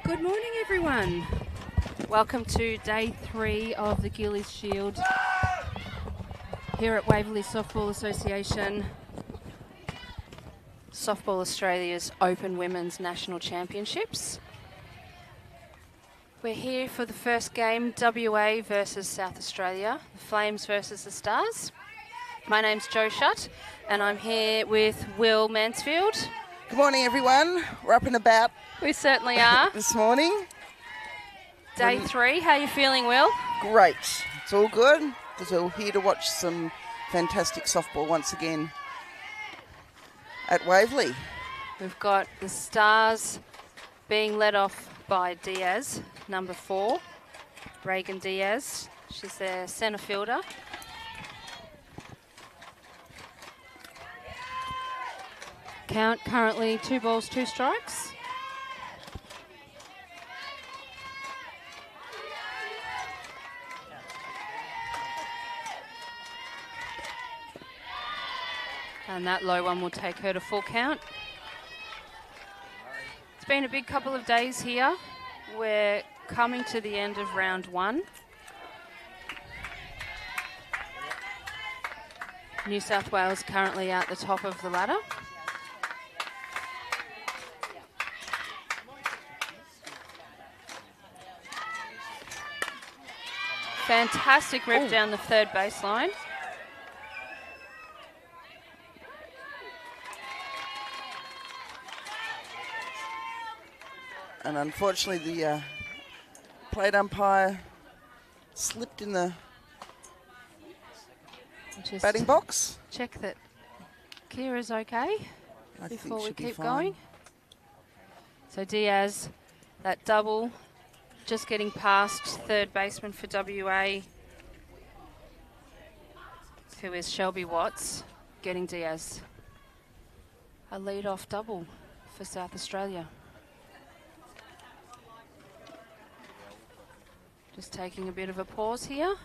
Good morning, everyone. Welcome to day 3 of the Gilley Shield here at Waverley Softball Association. Softball Australia's Open Women's National Championships. We're here for the first game, WA versus South Australia, the Flames versus the Stars. My name's Jo Shutt, and I'm here with Will Mansfield. Good morning, everyone. We're up and about. We certainly are. This morning. Day 3, how are you feeling, Will? Great. It's all good because we're here to watch some fantastic softball once again at Waverley. We've got the Stars being led off by Diaz, number 4, Reagan Diaz. She's their centre fielder. Count currently 2 balls, 2 strikes. And that low one will take her to full count. It's been a big couple of days here. We're coming to the end of round 1. New South Wales currently at the top of the ladder. Fantastic rip down the third baseline. And unfortunately, the plate umpire slipped in the batting box. Check that Kira's okay before we keep going. So Diaz, that double, just getting past third baseman for WA, who is Shelby Watts, getting Diaz. A lead-off double for South Australia. Just taking a bit of a pause here.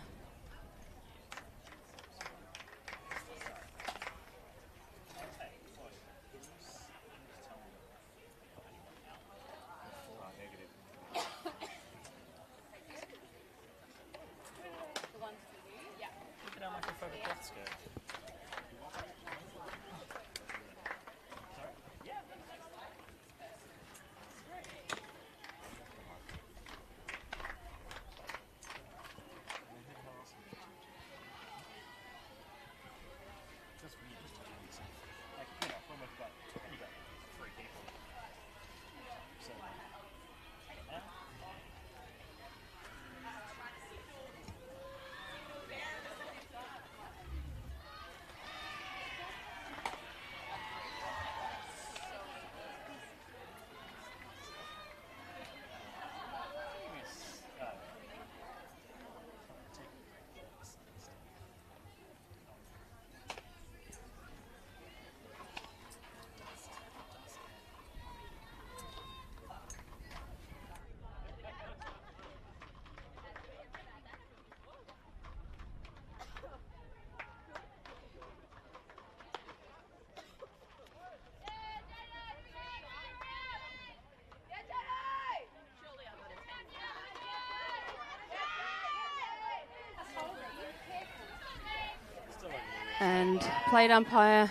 And plate umpire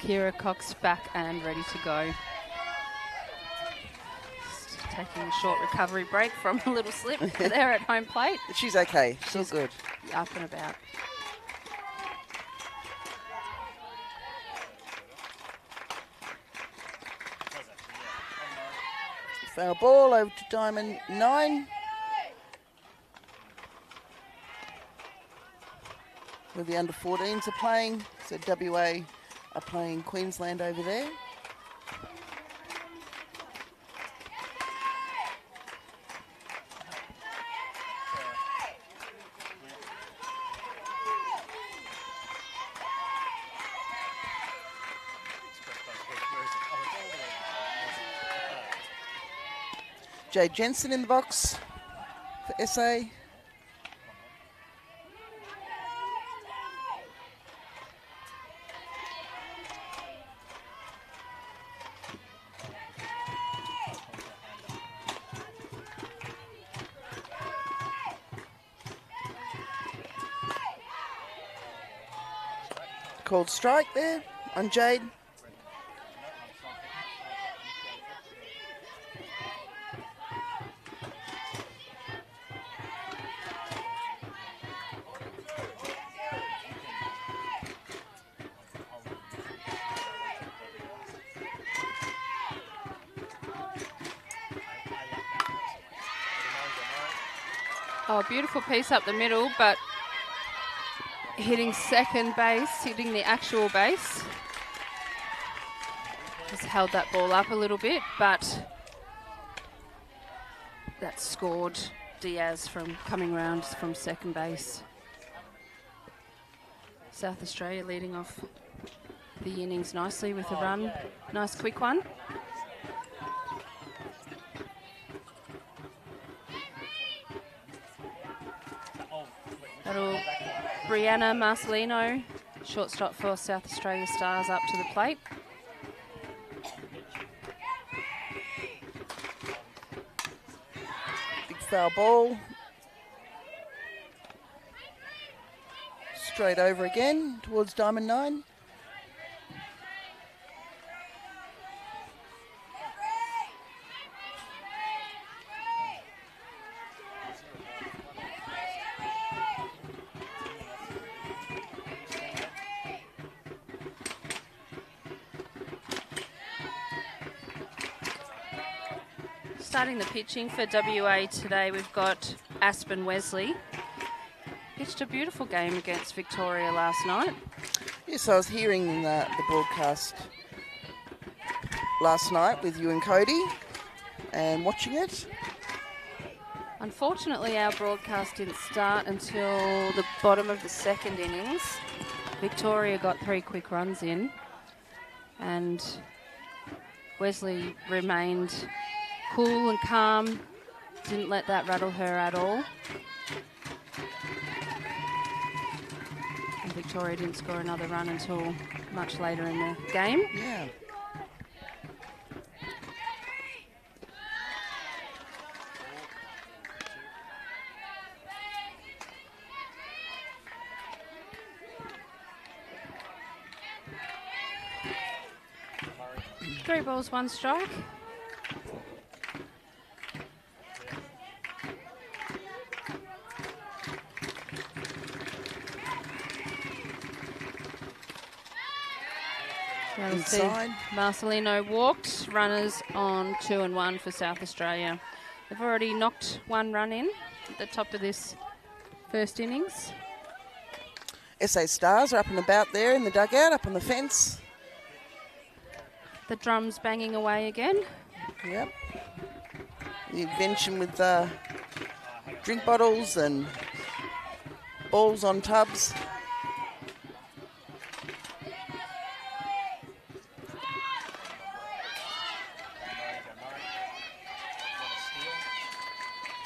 Kira Cox back and ready to go. Just taking a short recovery break from a little slip there at home plate. She's okay. She's good. Up and about. Foul ball over to Diamond 9. Where the under-14s are playing. So WA are playing Queensland over there. Jade Jensen in the box for SA. Called strike there on Jade. Oh, beautiful piece up the middle, but hitting second base, hitting the actual base. Just held that ball up a little bit, but that scored Diaz from coming round from second base. South Australia leading off the innings nicely with a run. Nice quick one. That'll Brianna Marcelino, shortstop for South Australia Stars, up to the plate. Big foul ball. Straight over again towards Diamond 9. Starting the pitching for WA today, we've got Aspen Wesley. Pitched a beautiful game against Victoria last night. Yes, I was hearing the broadcast last night with you and Cody and watching it. Unfortunately, our broadcast didn't start until the bottom of the second innings. Victoria got 3 quick runs in, and Wesley remained cool and calm, didn't let that rattle her at all. And Victoria didn't score another run until much later in the game. Yeah. Three balls, 1 strike. Inside. Marcelino walked. Runners on 2 and 1 for South Australia. They've already knocked 1 run in at the top of this first innings. SA Stars are up and about there in the dugout, up on the fence. The drums banging away again. Yep. The invention with drink bottles and balls on tubs.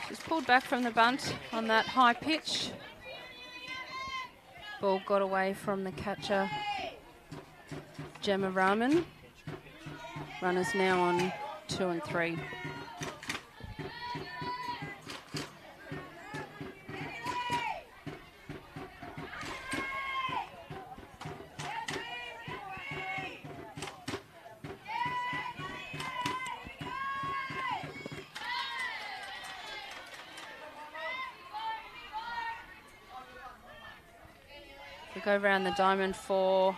Just pulled back from the bunt on that high pitch. Ball got away from the catcher, Gemma Rahman. Runners now on 2 and 3. We go around the diamond for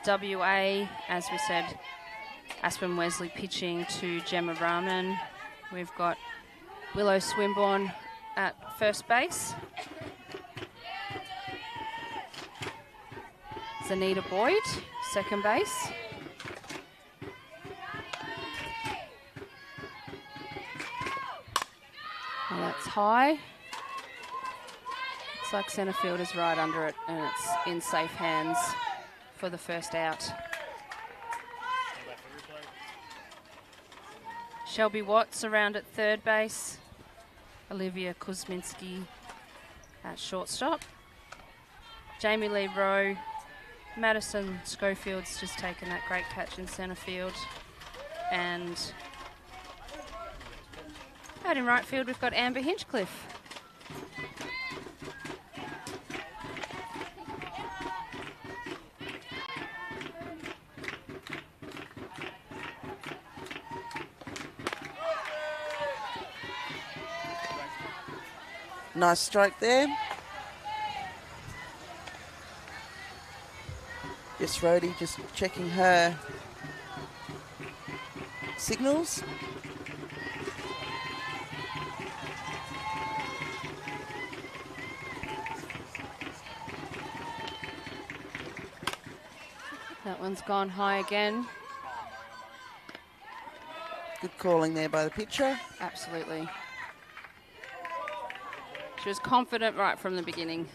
WA, as we said. Aspen Wesley pitching to Gemma Rahman. We've got Willow Swinburne at first base. Zanita Boyd, second base. Well, that's high. Looks like centre field is right under it, and it's in safe hands for the first out. Shelby Watts around at third base. Olivia Kuzminski at shortstop. Jamie Lee Rowe. Madison Schofield's just taken that great catch in centre field. And out in right field, we've got Amber Hinchcliffe. Nice strike there. Yes, Rhodey just checking her signals. That one's gone high again. Good calling there by the pitcher. Absolutely. She was confident right from the beginning.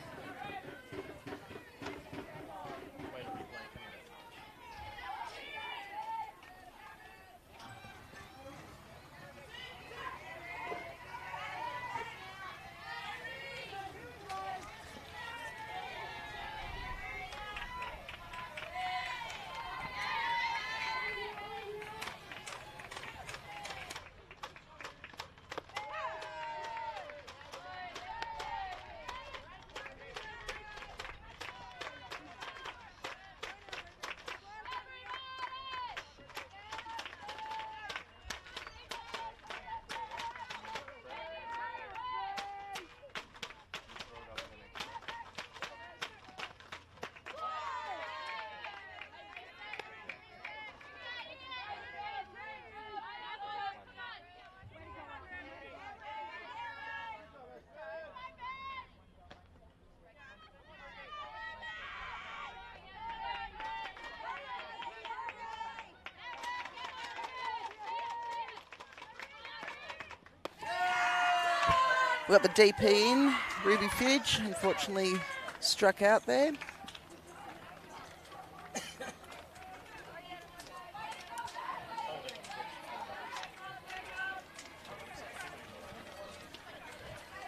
We've got the DP in, Ruby Fidge, unfortunately struck out there.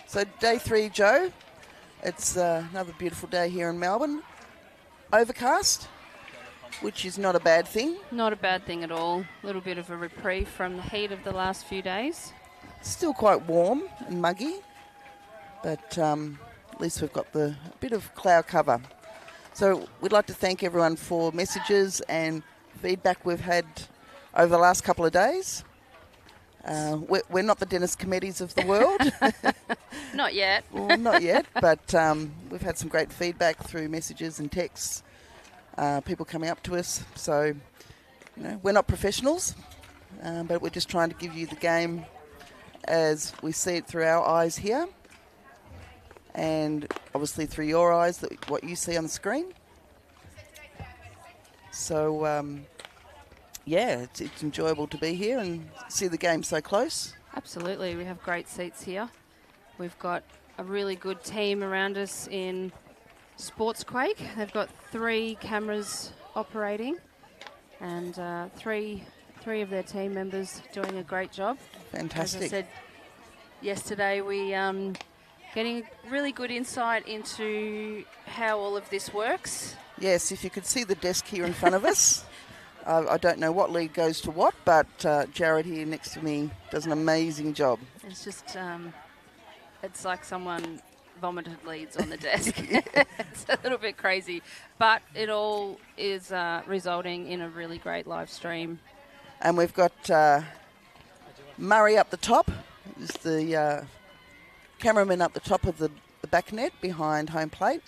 So day 3, Joe. It's another beautiful day here in Melbourne. Overcast, which is not a bad thing. Not a bad thing at all. A little bit of a reprieve from the heat of the last few days. Still quite warm and muggy, but at least we've got a bit of cloud cover. So we'd like to thank everyone for messages and feedback we've had over the last couple of days. We're not the Dennis Committees of the world. Not yet. Well, not yet, but we've had some great feedback through messages and texts, people coming up to us. So, we're not professionals, but we're just trying to give you the game as we see it through our eyes here, and obviously through your eyes, what you see on the screen. So, it's enjoyable to be here and see the game so close. Absolutely. We have great seats here. We've got a really good team around us in Sportsquake. They've got 3 cameras operating and three of their team members doing a great job. Fantastic. As I said yesterday, we getting really good insight into how all of this works. Yes, if you could see the desk here in front of us. I don't know what lead goes to what, but Jared here next to me does an amazing job. It's just, it's like someone vomited leads on the desk. It's a little bit crazy, but it all is resulting in a really great live stream. And we've got Murray up the top, is the cameraman up the top of the back net behind home plate.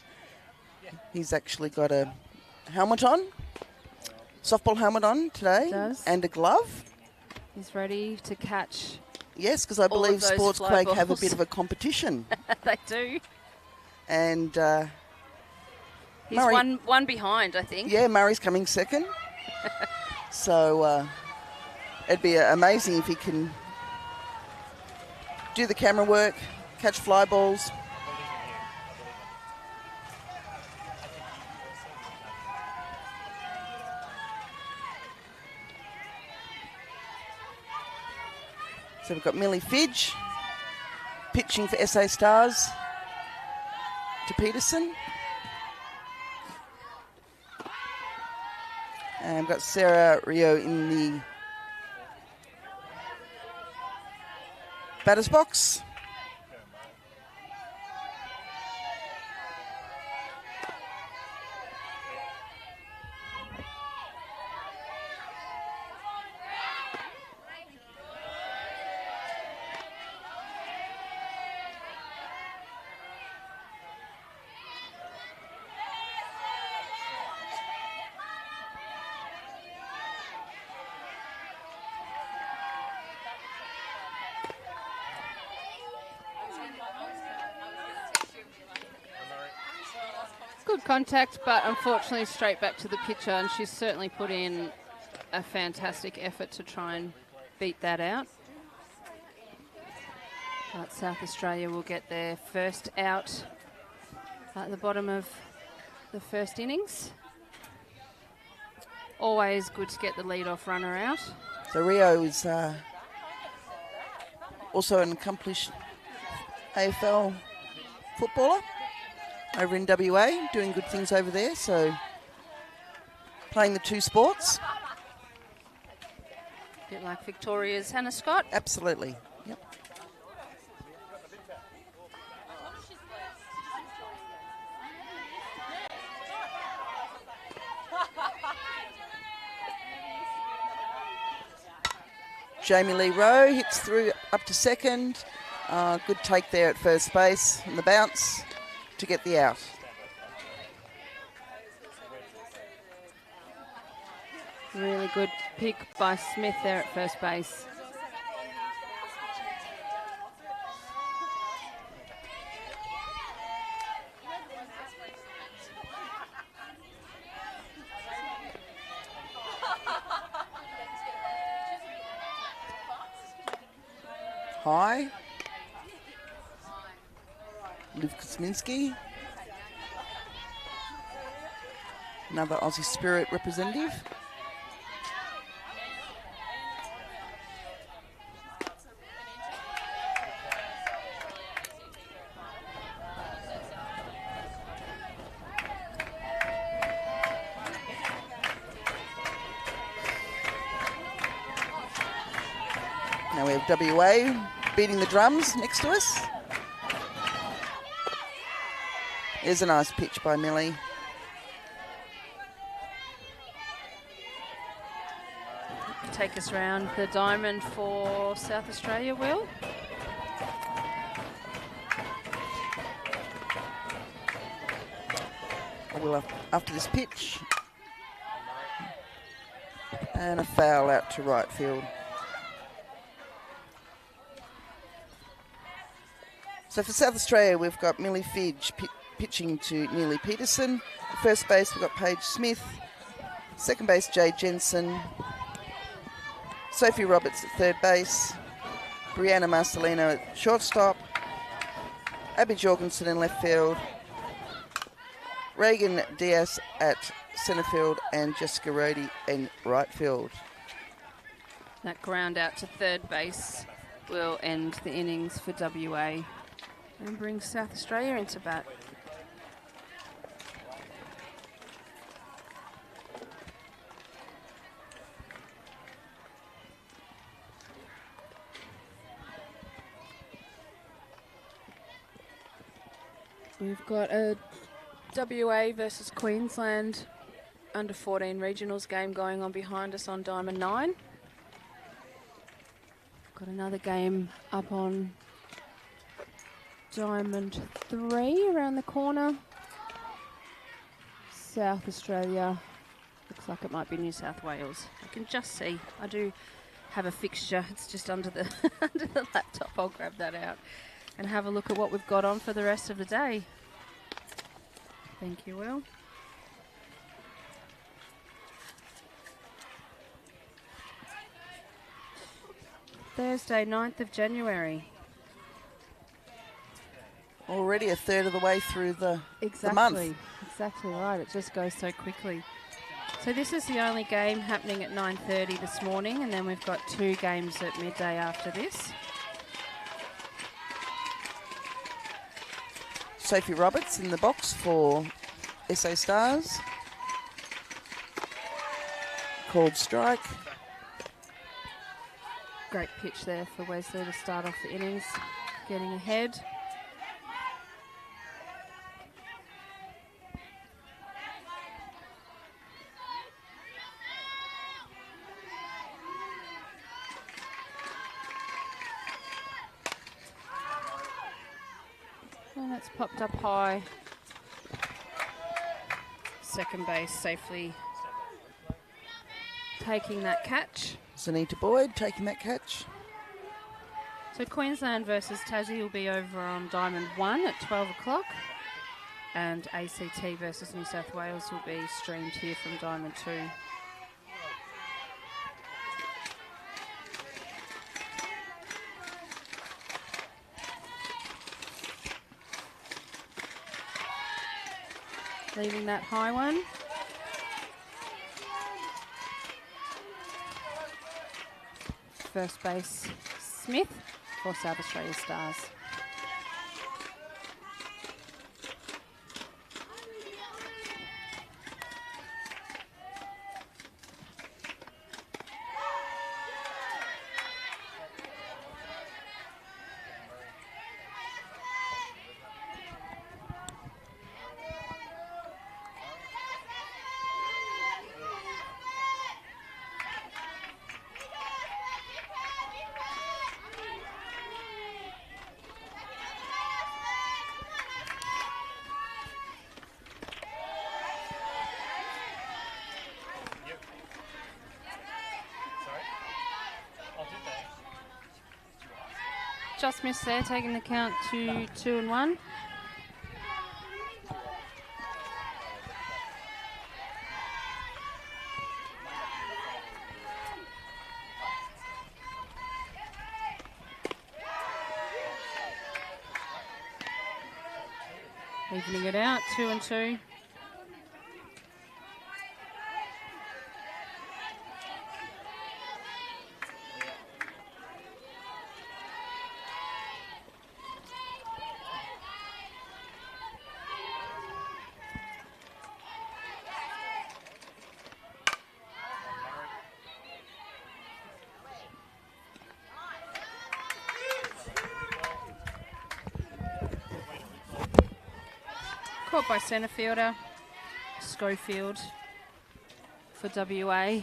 He's actually got a helmet on, softball helmet on today, and a glove. He's ready to catch. Yes, because I believe Sportsquake have a bit of a competition. They do. And he's one behind, I think. Yeah, Murray's coming second. So it'd be amazing if he can do the camera work, catch fly balls. So we've got Millie Fidge pitching for SA Stars to Peterson. And we've got Sarah Rio in the batter's box. contact, but unfortunately straight back to the pitcher, and she's certainly put in a fantastic effort to try and beat that out. But South Australia will get their first out at the bottom of the first innings. Always good to get the lead-off runner out. So Rio is also an accomplished AFL footballer over in WA, doing good things over there, so playing the two sports. A bit like Victoria's Hannah Scott. Absolutely, yep. Jamie Lee Rowe hits through up to second. Good take there at first base and the bounce to get the out. Really good pick by Smith there at first base. High. Liv Kosminski. Another Aussie Spirit representative. Now we have WA beating the drums next to us. There's a nice pitch by Millie. Take us round the diamond for South Australia, Will. Will after this pitch. And a foul out to right field. So for South Australia, we've got Millie Fidge pitching to Neely Peterson. At first base, we've got Paige Smith. Second base, Jay Jensen. Sophie Roberts at third base. Brianna Marcelino at shortstop. Abby Jorgensen in left field. Reagan Diaz at centre field, and Jessica Rohde in right field. That ground out to third base will end the innings for WA and bring South Australia into bat. We've got a WA versus Queensland under 14 regionals game going on behind us on Diamond 9. Got another game up on Diamond 3 around the corner. South Australia, looks like it might be New South Wales. I can just see, I do have a fixture, it's just under the, under the laptop. I'll grab that out and have a look at what we've got on for the rest of the day. Thank you, Will. Thursday, 9th of January. Already a third of the way through the month. Exactly right. It just goes so quickly. So this is the only game happening at 9:30 this morning, and then we've got 2 games at midday after this. Sophie Roberts in the box for SA Stars. Called strike. Great pitch there for Wesley to start off the innings, getting ahead. And that's popped up high. Second base safely taking that catch. Zanita Boyd taking that catch. So Queensland versus Tassie will be over on Diamond 1 at 12 o'clock. And ACT versus New South Wales will be streamed here from Diamond 2. Leaving that high one. First base, Smith for South Australia Stars. Just missed there, taking the count to 2-1. Evening it out, 2-2. Caught by centre fielder Schofield for WA.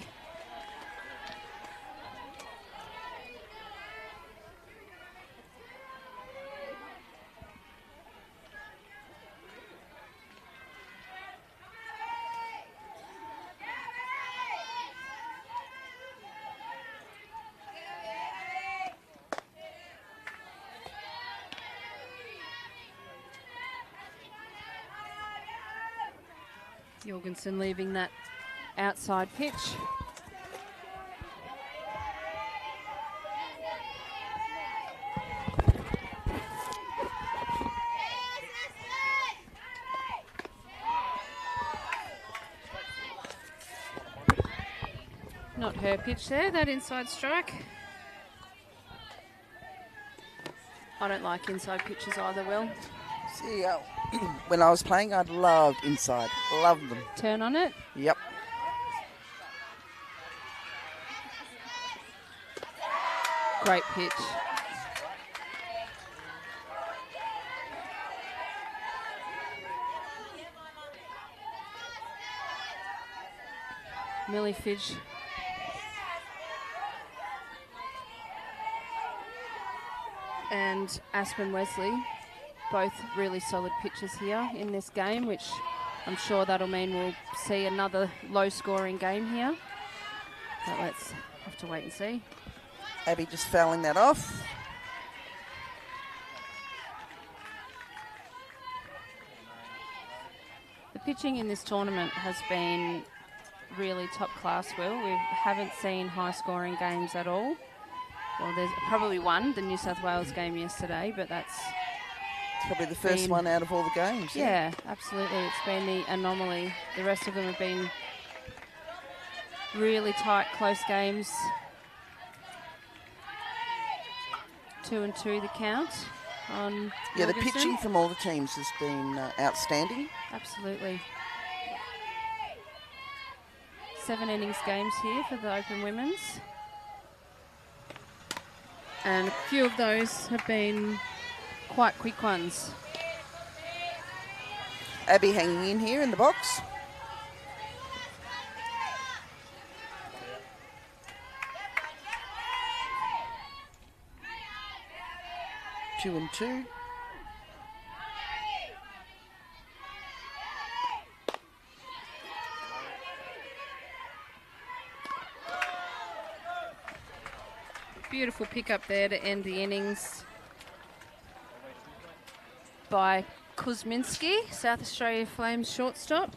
Jorgensen leaving that outside pitch. Not her pitch there, that inside strike. I don't like inside pitches either, Will. See, when I was playing, I loved inside. Loved them. Turn on it? Yep. Great pitch. Millie Fidge. And Aspen Wesley. Both really solid pitches here in this game, which I'm sure that'll mean we'll see another low-scoring game here. But let's have to wait and see. Abby just fouling that off. The pitching in this tournament has been really top class, Will. We haven't seen high-scoring games at all. Well, there's probably one, the New South Wales game yesterday, but that's probably the first one out of all the games. Yeah, absolutely. It's been the anomaly. The rest of them have been really tight, close games. 2-2 the count on Yeah, the Jorgensen. pitching from all the teams has been outstanding. Absolutely. 7 innings games here for the Open Women's. And a few of those have been quite quick ones. Abby hanging in here in the box. Two and two. Beautiful pick up there to end the innings by Kuzminski, South Australia Flames shortstop.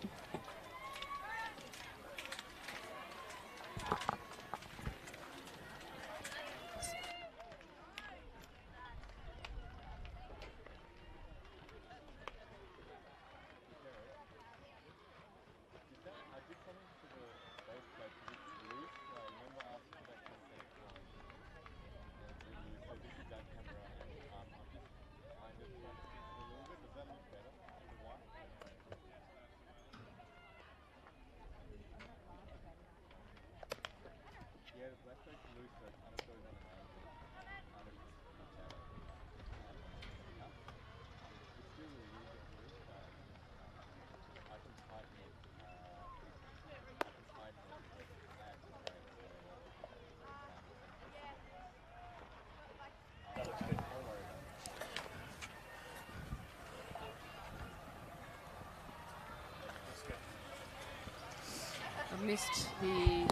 I missed the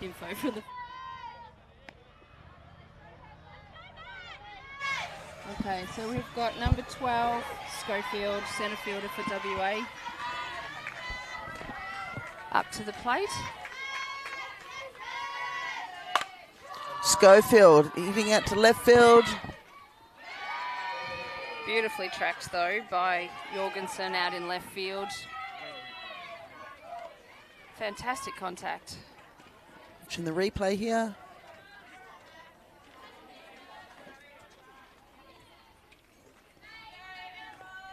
info for the... Okay, so we've got number 12, Schofield, centre fielder for WA. Up to the plate. Schofield hitting out to left field. Beautifully tracked though by Jorgensen out in left field. Fantastic contact. Watching the replay here.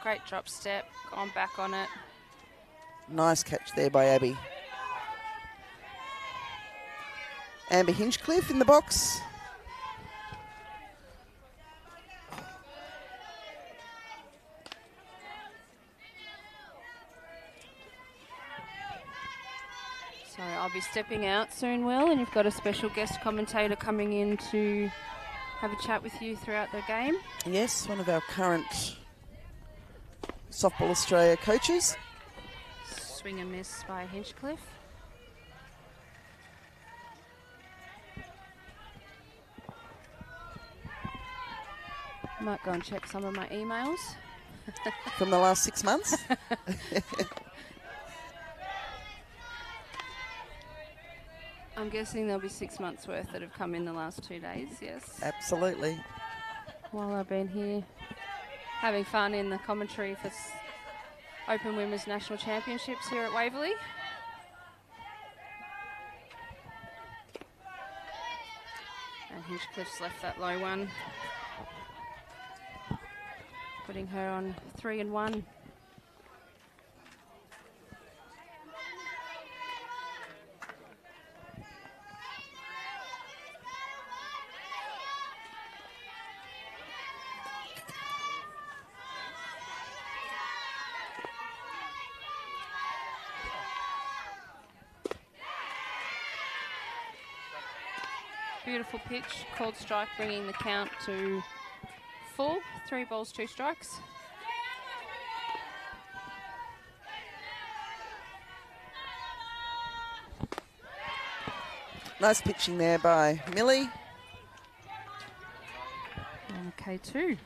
Great drop step, gone back on it. Nice catch there by Abby. Amber Hinchcliffe in the box. So I'll be stepping out soon, Will, and you've got a special guest commentator coming in to have a chat with you throughout the game. Yes, one of our current Softball Australia coaches. Swing and miss by Hinchcliffe. I might go and check some of my emails. From the last 6 months. I'm guessing there'll be 6 months worth that have come in the last 2 days, yes. Absolutely. While I've been here having fun in the commentary for Open Women's National Championships here at Waverley. And Hinchcliffe's left that low one, putting her on 3-1. Beautiful pitch, called strike, bringing the count to full. 3 balls, 2 strikes. Nice pitching there by Millie. Okay, 2.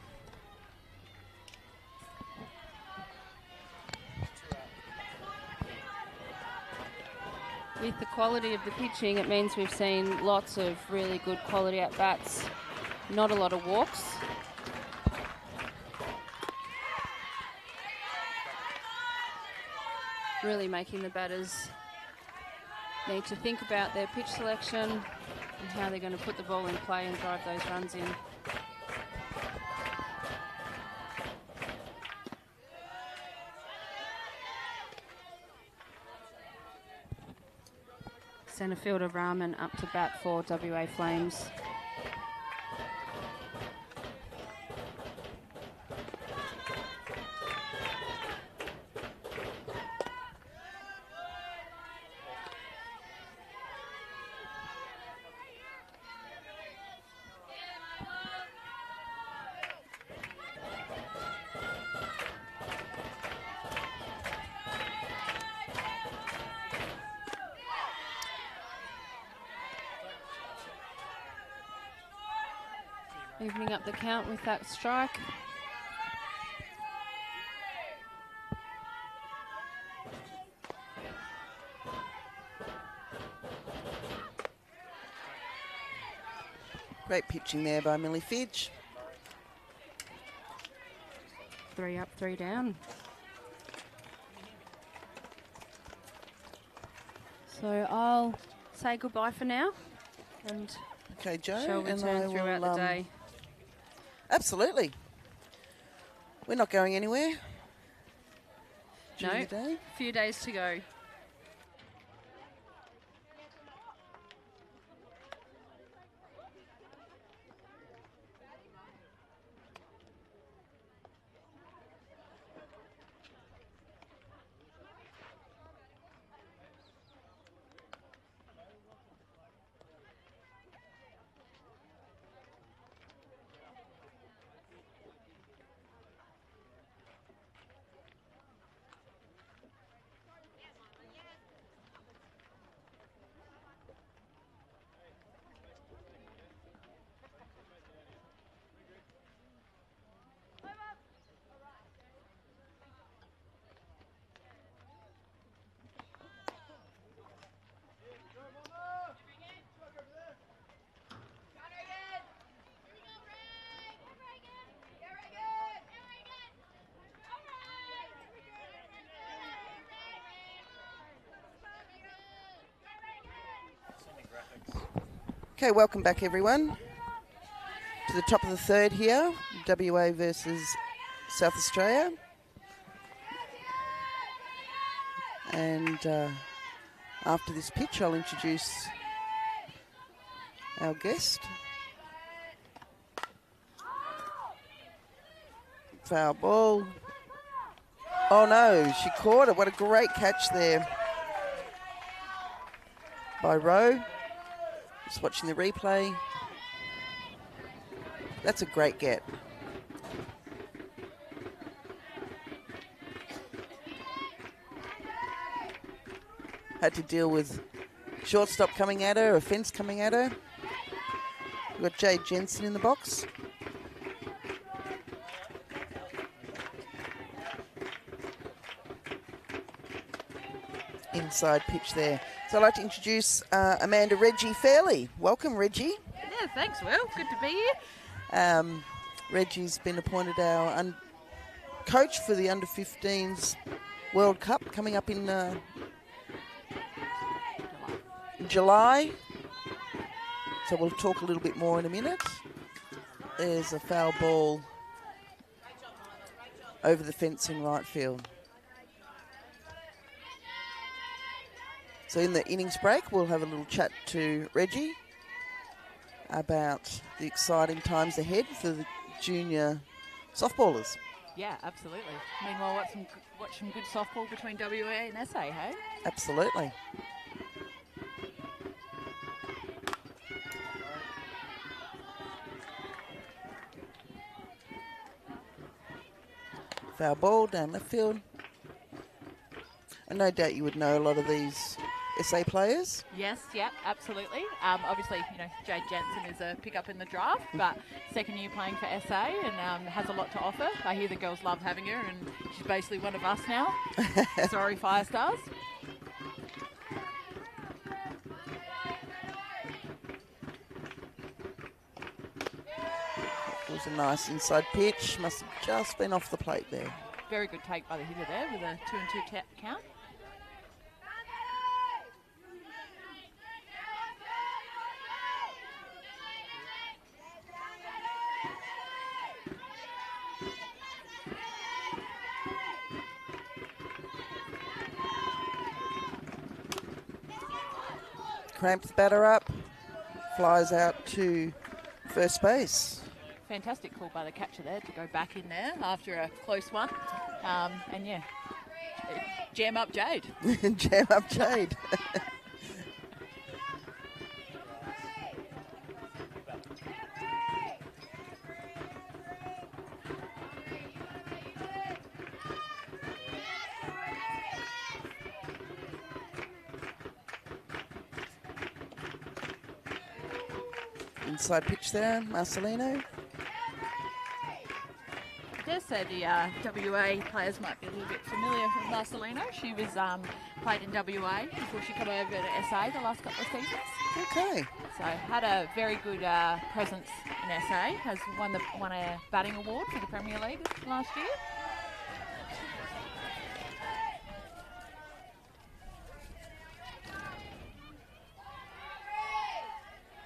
With the quality of the pitching, it means we've seen lots of really good quality at-bats. Not a lot of walks. Really making the batters need to think about their pitch selection and how they're going to put the ball in play and drive those runs in. Centre fielder Rahman up to bat for WA Flames. Evening up the count with that strike. Great pitching there by Millie Fidge. 3 up, 3 down. So I'll say goodbye for now. And okay, Joe. shall return throughout the day. Absolutely. We're not going anywhere. No, The day. a few days to go. Okay, welcome back everyone to the top of the third here, WA versus South Australia. And after this pitch, I'll introduce our guest. Foul ball. Oh no, she caught it. What a great catch there by Rowe. Just watching the replay. That's a great get. Had to deal with shortstop coming at her, a fence coming at her. We've got Jade Jensen in the box. Inside pitch there. So I'd like to introduce Amanda Reggie Fairley. Welcome, Reggie. Yeah, thanks, Will. Good to be here. Reggie's been appointed our coach for the Under-15s World Cup coming up in July. So we'll talk a little bit more in a minute. There's a foul ball over the fence in right field. So in the innings break, we'll have a little chat to Reggie about the exciting times ahead for the junior softballers. Yeah, absolutely. Meanwhile, watch some good softball between WA and SA, hey? Absolutely. Foul ball down left field. And no doubt you would know a lot of these SA players. Yes, yeah, absolutely. Obviously, Jade Jensen is a pickup in the draft, but second year playing for SA and has a lot to offer. I hear the girls love having her, and she's basically one of us now. Sorry, Fire Stars. It was a nice inside pitch. Must have just been off the plate there. Very good take by the hitter there with a 2-2 count. Cramps the batter up, flies out to first base. Fantastic call by the catcher there to go back in there after a close one. And yeah, jam up Jade. Jam up Jade. Inside pitch there, Marcelino. selector, so the WA players might be a little bit familiar with Marcelino. She was played in WA before she came over to SA the last couple of seasons. Okay. So had a very good presence in SA. Has won a batting award for the Premier League last year.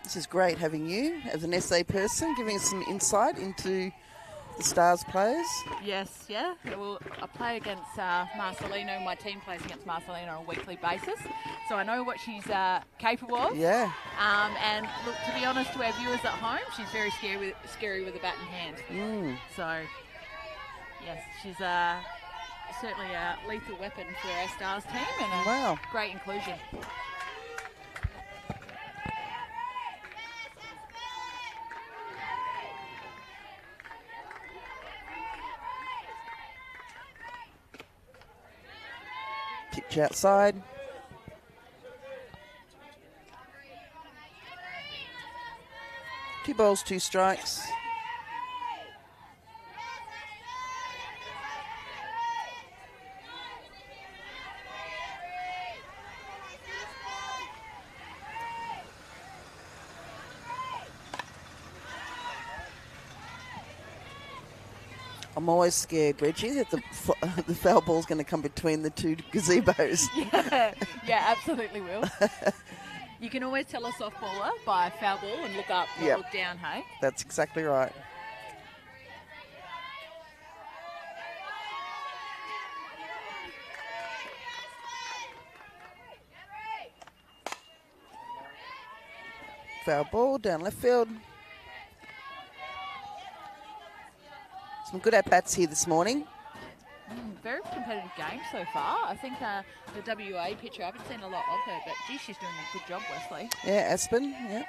This is great having you as an SA person, giving us some insight into the Stars players. Yes, yeah. Well, I play against Marcelino. My team plays against Marcelino on a weekly basis, so I know what she's capable of. Yeah. And look, to be honest, to our viewers at home, she's very scary with a bat in hand. So, yes, she's certainly a lethal weapon for our Stars team and a great inclusion. Pitch outside. Two balls, two strikes. I'm always scared, Reggie, that the foul ball's going to come between the two gazebos. Yeah, absolutely will. You can always tell a softballer by a foul ball and look up, not look down, hey? That's exactly right. Foul ball down left field. Some good at-bats here this morning. Very competitive game so far. I think the WA pitcher, I haven't seen a lot of her, but gee, she's doing a good job, Wesley. Yeah, Aspen, yeah.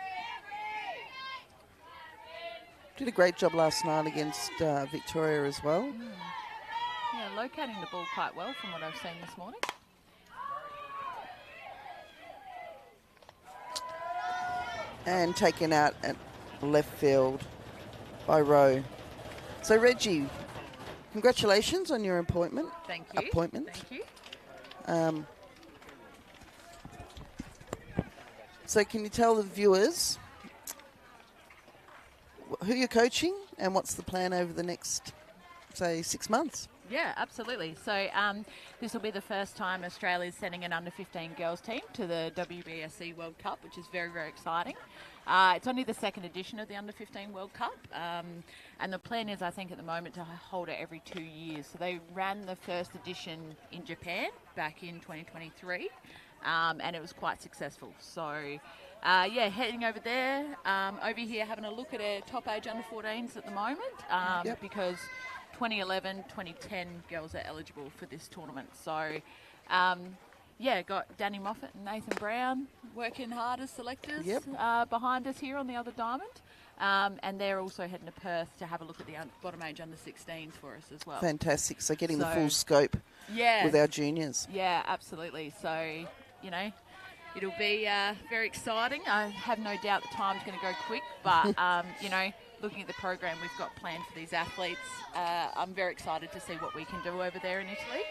Did a great job last night against Victoria as well. Yeah, locating the ball quite well from what I've seen this morning. And taken out at left field by Rowe. So, Reggie, congratulations on your appointment. Thank you. Thank you. So can you tell the viewers who you're coaching and what's the plan over the next, say, 6 months? Yeah, absolutely. So this will be the first time Australia's sending an under-15 girls team to the WBSC World Cup, which is very, very exciting. It's only the second edition of the under-15 World Cup, and the plan is, I think, at the moment to hold it every 2 years. So they ran the first edition in Japan back in 2023, and it was quite successful. So, yeah, heading over there, over here having a look at our top age under-14s at the moment, because 2011, 2010 girls are eligible for this tournament. So, yeah, got Danny Moffat and Nathan Brown working hard as selectors behind us here on the other diamond. And they're also heading to Perth to have a look at the bottom age under-16s for us as well. Fantastic. So getting the full scope with our juniors. Yeah, absolutely. So, you know, it'll be very exciting. I have no doubt the time's going to go quick, but, you know, looking at the program we've got planned for these athletes, I'm very excited to see what we can do over there in Italy.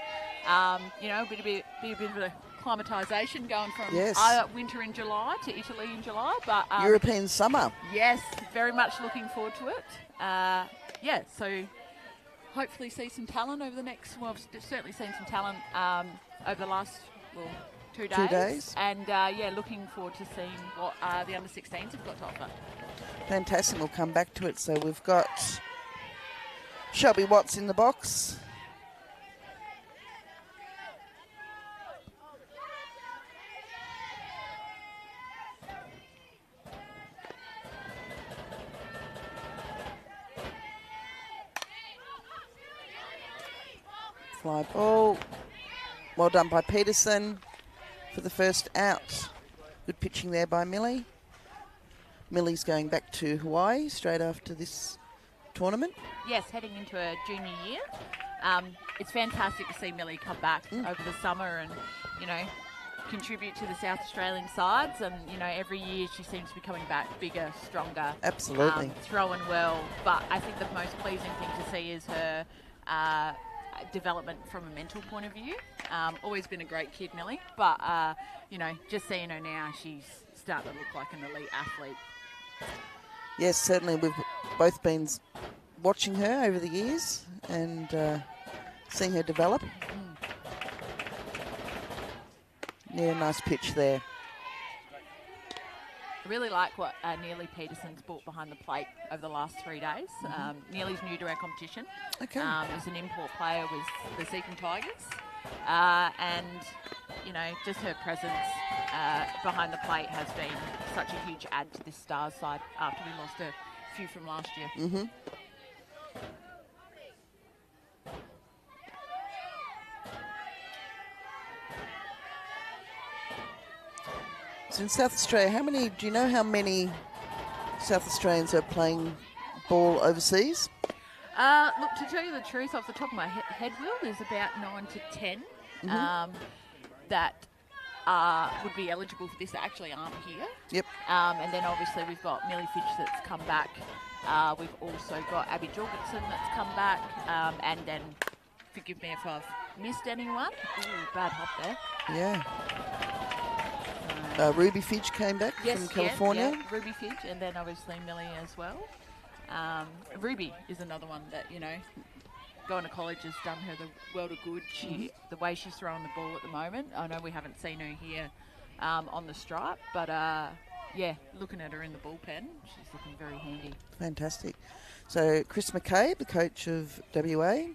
You know, it'll be a bit of a acclimatisation going from winter in July to Italy in July. But European summer. Yes, very much looking forward to it. Yeah, so hopefully see some talent over the next, well, I've certainly seen some talent over the last, 2 days. 2 days. And, yeah, looking forward to seeing what the under-16s have got to offer. Fantastic. We'll come back to it. So we've got Shelby Watts in the box. Fly ball. Well done by Peterson for the first out. Good pitching there by Millie. Millie's going back to Hawaii straight after this tournament. Yes, heading into a junior year. It's fantastic to see Millie come back over the summer and, you know, contribute to the South Australian sides, and you know, every year she seems to be coming back bigger, stronger, Absolutely. throwing well. But I think the most pleasing thing to see is her development from a mental point of view. Always been a great kid, Millie, but you know, just seeing her now, she's starting to look like an elite athlete. Yes, certainly. We've both been watching her over the years and seeing her develop. Yeah, nice pitch there. I really like what Neely Peterson's brought behind the plate over the last 3 days. Neely's new to our competition. Okay. Is an import player with the Seacombe Tigers. And, you know, just her presence behind the plate has been such a huge add to this Stars side after we lost a few from last year. So in South Australia, do you know how many South Australians are playing ball overseas? Look, to tell you the truth, off the top of my head, Will, there's about 9 to 10 that would be eligible for this that actually aren't here. Yep. And then obviously we've got Millie Fitch that's come back. We've also got Abby Jorgensen that's come back. And then, forgive me if I've missed anyone. Ooh, bad hop there. Yeah. Ruby Fitch came back from California. Yeah, Ruby Fitch, and then obviously Millie as well. Ruby is another one that, you know, going to college has done her the world of good. The way she's throwing the ball at the moment, I know we haven't seen her here on the stripe, but yeah, looking at her in the bullpen, she's looking very handy. Fantastic. So Chris McCabe, the coach of WA,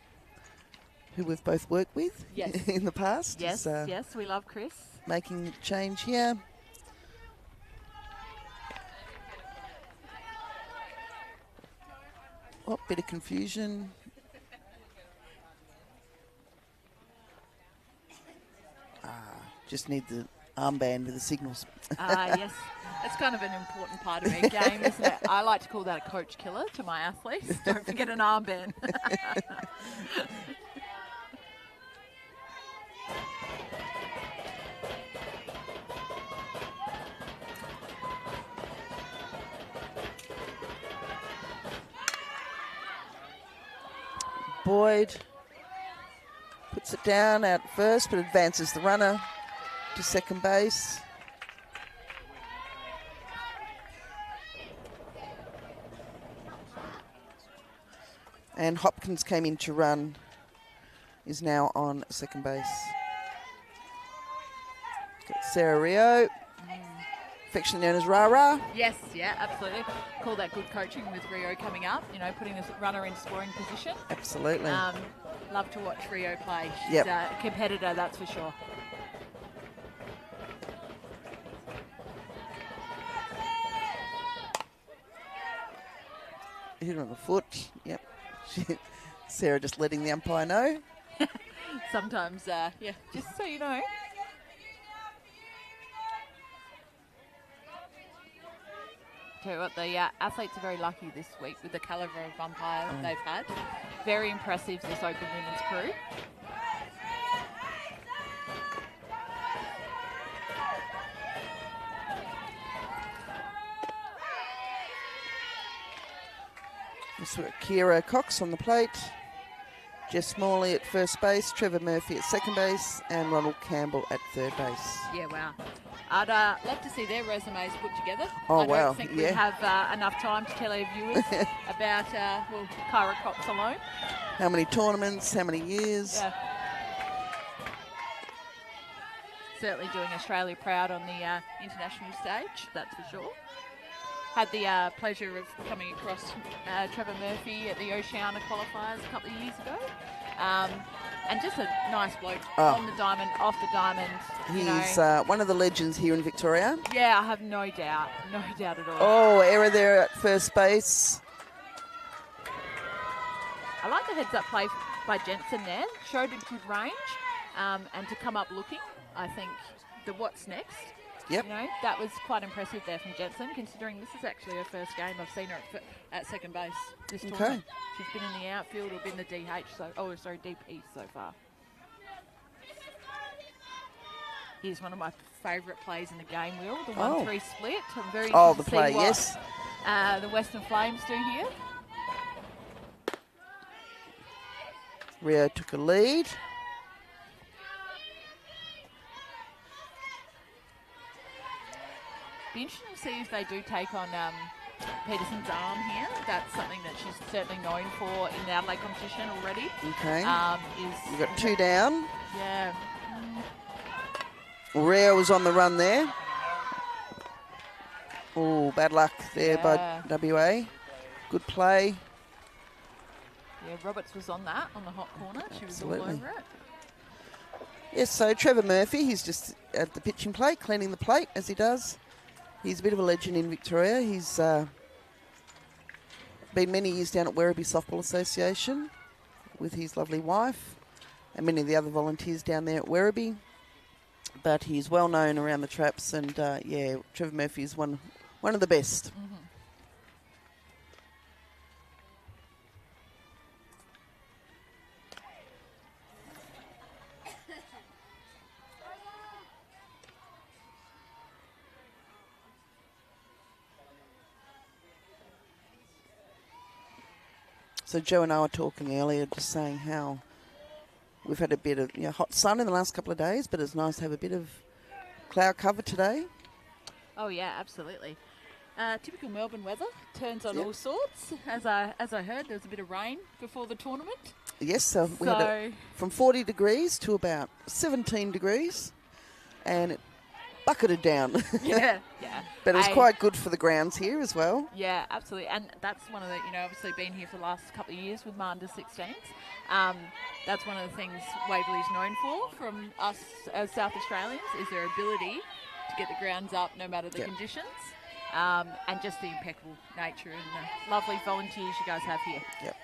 who we've both worked with in the past. Yes, yes, we love Chris. Making the change here. Oh, bit of confusion. Just need the armband with the signals. Yes, that's kind of an important part of our game, isn't it? I like to call that a coach killer to my athletes. Don't forget an armband. Boyd puts it down out first, but advances the runner to second base. And Hopkins came in to run, is now on second base. Got Sarah Rio, affectionately known as Rara. Yes, yeah, absolutely. Call that good coaching with Rio coming up, you know, putting this runner in scoring position. Absolutely. Love to watch Rio play. She's a competitor, that's for sure. Hit her on the foot. Yep. Sarah just letting the umpire know. Sometimes, yeah, just so you know. Tell you what, the athletes are very lucky this week with the calibre of umpire they've had. Very impressive, this Open Women's crew. This is Kira Cox on the plate, Jess Smalley at first base, Trevor Murphy at second base, and Ronald Campbell at third base. Yeah, wow. I'd love to see their resumes put together. Oh, I don't think we have enough time to tell our viewers about, Kyra Cox alone. How many tournaments, how many years. Yeah. Certainly doing Australia proud on the international stage, that's for sure. Had the pleasure of coming across Trevor Murphy at the Oceania qualifiers a couple of years ago. And just a nice bloke on the diamond, off the diamond. He's one of the legends here in Victoria. Yeah, I have no doubt at all. Oh, error there at first base. I like the heads-up play by Jensen there. Showed a good range, and to come up looking, I think the what's next. Yep. You know, that was quite impressive there from Jensen, considering this is actually her first game. I've seen her at second base this tournament. She's been in the outfield or been the DP so far. He's one of my favourite plays in the game, Will. The 1-3 split. I'm very Oh, interested the to play, see what yes. the Western Flames do here. Rio took a lead. Be interesting to see if they do take on Peterson's arm here. That's something that she's certainly known for in the Adelaide competition already. Okay. You've got 2 down. Yeah. Rio was on the run there. Oh, bad luck there by WA. Good play. Yeah, Roberts was on that, on the hot corner. She was all over it. Yes, so Trevor Murphy, he's just at the pitching plate, cleaning the plate as he does. He's a bit of a legend in Victoria. He's been many years down at Werribee Softball Association with his lovely wife and many of the other volunteers down there at Werribee. But he's well known around the traps, and yeah, Trevor Murphy is one of the best. Mm-hmm. So Joe and I were talking earlier, just saying how we've had a bit of hot sun in the last couple of days, but it's nice to have a bit of cloud cover today. Oh yeah, absolutely. Typical Melbourne weather, turns on all sorts. As I heard, there was a bit of rain before the tournament. Yes, so we had it from 40 degrees to about 17 degrees, and it bucketed down. Yeah. But it was quite good for the grounds here as well. Yeah, absolutely. And that's one of the, obviously been here for the last couple of years with my under-16s. That's one of the things Waverley's known for from us as South Australians is their ability to get the grounds up no matter the conditions. And just the impeccable nature and the lovely volunteers you guys have here. Yep.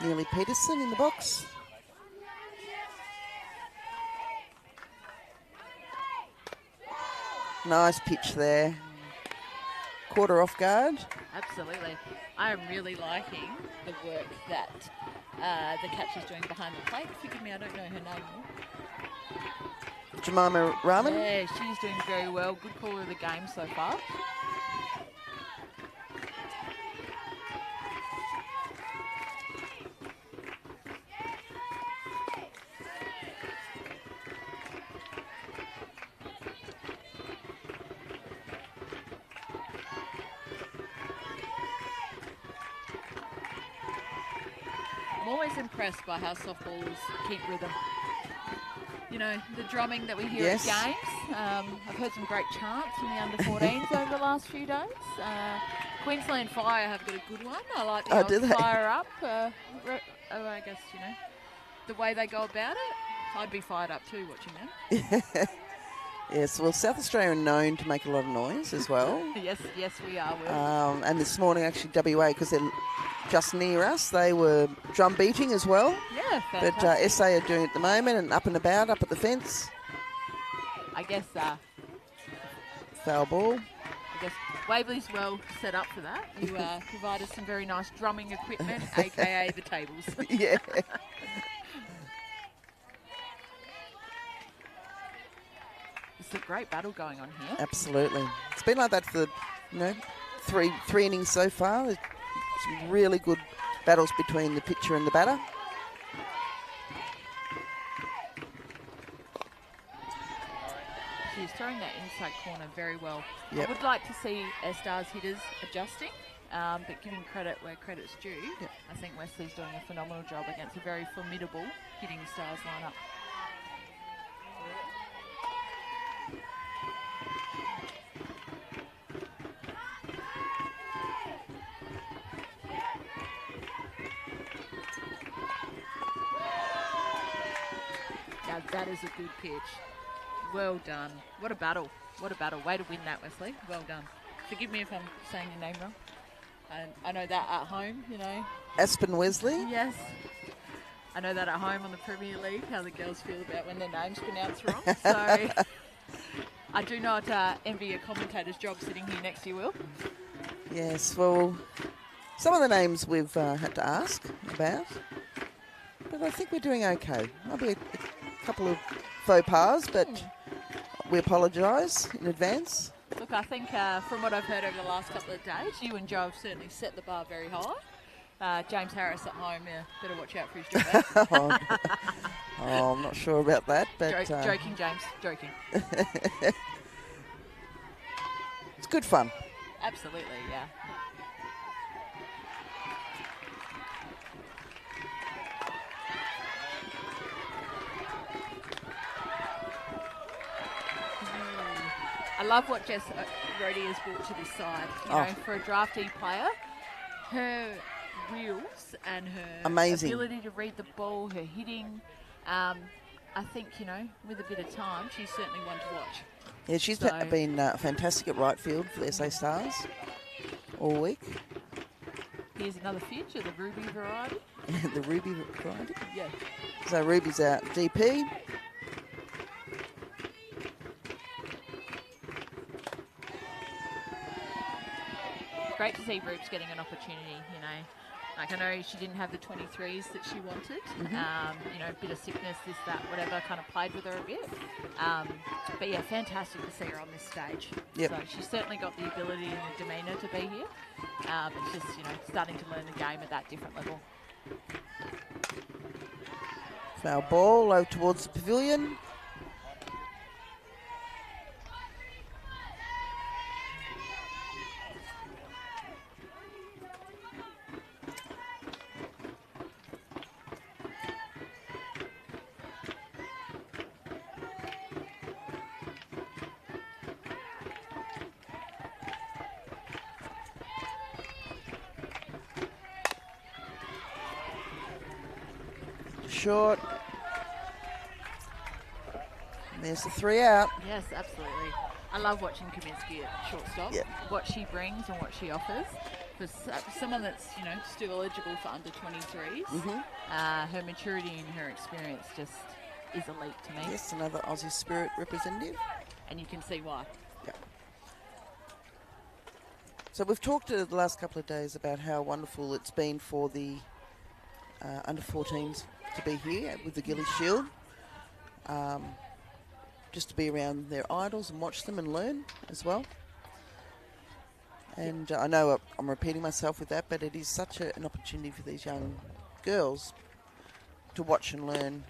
Nearly Peterson in the box. Nice pitch there. Quarter off guard. Absolutely. I am really liking the work that the catcher's doing behind the plate. Forgive me, I don't know her name. Jemima Rahman. Yeah, she's doing very well. Good caller of the game so far. Impressed by how softballers keep rhythm. The drumming that we hear at games. I've heard some great chants from the under-14s over the last few days. Queensland Fire have got a good one. I like the old fire up. I guess, the way they go about it. I'd be fired up too watching them. Yes, well, South Australia are known to make a lot of noise as well. Yes, we are, Will. And this morning, actually, WA, because they're just near us, they were drum beating as well. Yeah, fantastic. But SA are doing it at the moment and up and about, up at the fence. I guess... foul ball. I guess Waverley's well set up for that. You provided some very nice drumming equipment, a.k.a. the tables. Yeah. It's a great battle going on here. Absolutely. It's been like that for, three innings so far. There's some really good battles between the pitcher and the batter. She's throwing that inside corner very well. Yep. I would like to see our Stars hitters adjusting, but giving credit where credit's due. Yep. I think Wesley's doing a phenomenal job against a very formidable hitting Stars lineup. That is a good pitch. Well done. What a battle. What a battle. Way to win that, Wesley. Well done. Forgive me if I'm saying your name wrong. I know that at home, Aspen Wesley. Yes. I know that at home on the Premier League, how the girls feel about when their name's pronounced wrong. So I do not envy your commentator's job sitting here next to you, Will. Yes, well, some of the names we've had to ask about, but I think we're doing okay. Might be a couple of faux pas, but we apologise in advance. Look, I think from what I've heard over the last couple of days, you and Joe have certainly set the bar very high. James Harris at home, better watch out for his job. I'm not sure about that, but joking, James, joking. It's good fun. Absolutely, yeah. I love what Jess Rhodey has brought to this side. You know, for a draftee player, her wheels and her amazing ability to read the ball, her hitting, I think, you know, with a bit of time, she's certainly one to watch. Yeah, she's been fantastic at right field for the SA Stars all week. Here's another future, the Ruby variety. The Ruby variety? Yeah. So Ruby's out DP. Great to see Rubes getting an opportunity, you know. Like, I know she didn't have the 23s that she wanted. You know, a bit of sickness, this, that, whatever, kind of played with her a bit. But yeah, fantastic to see her on this stage. Yep. So she's certainly got the ability and the demeanour to be here. It's just, you know, starting to learn the game at that different level. Foul ball low towards the pavilion. Short. And there's the 3 out. Yes, absolutely. I love watching Kaminsky at shortstop. Yep. What she brings and what she offers. For someone that's, you know, still eligible for under 23s, her maturity and her experience just is elite to me. Yes, another Aussie Spirit representative. And you can see why. Yep. So we've talked the last couple of days about how wonderful it's been for the under 14s to be here with the Gilley Shield. Just to be around their idols and watch them and learn as well. And I know I'm repeating myself with that, but it is such an opportunity for these young girls to watch and learn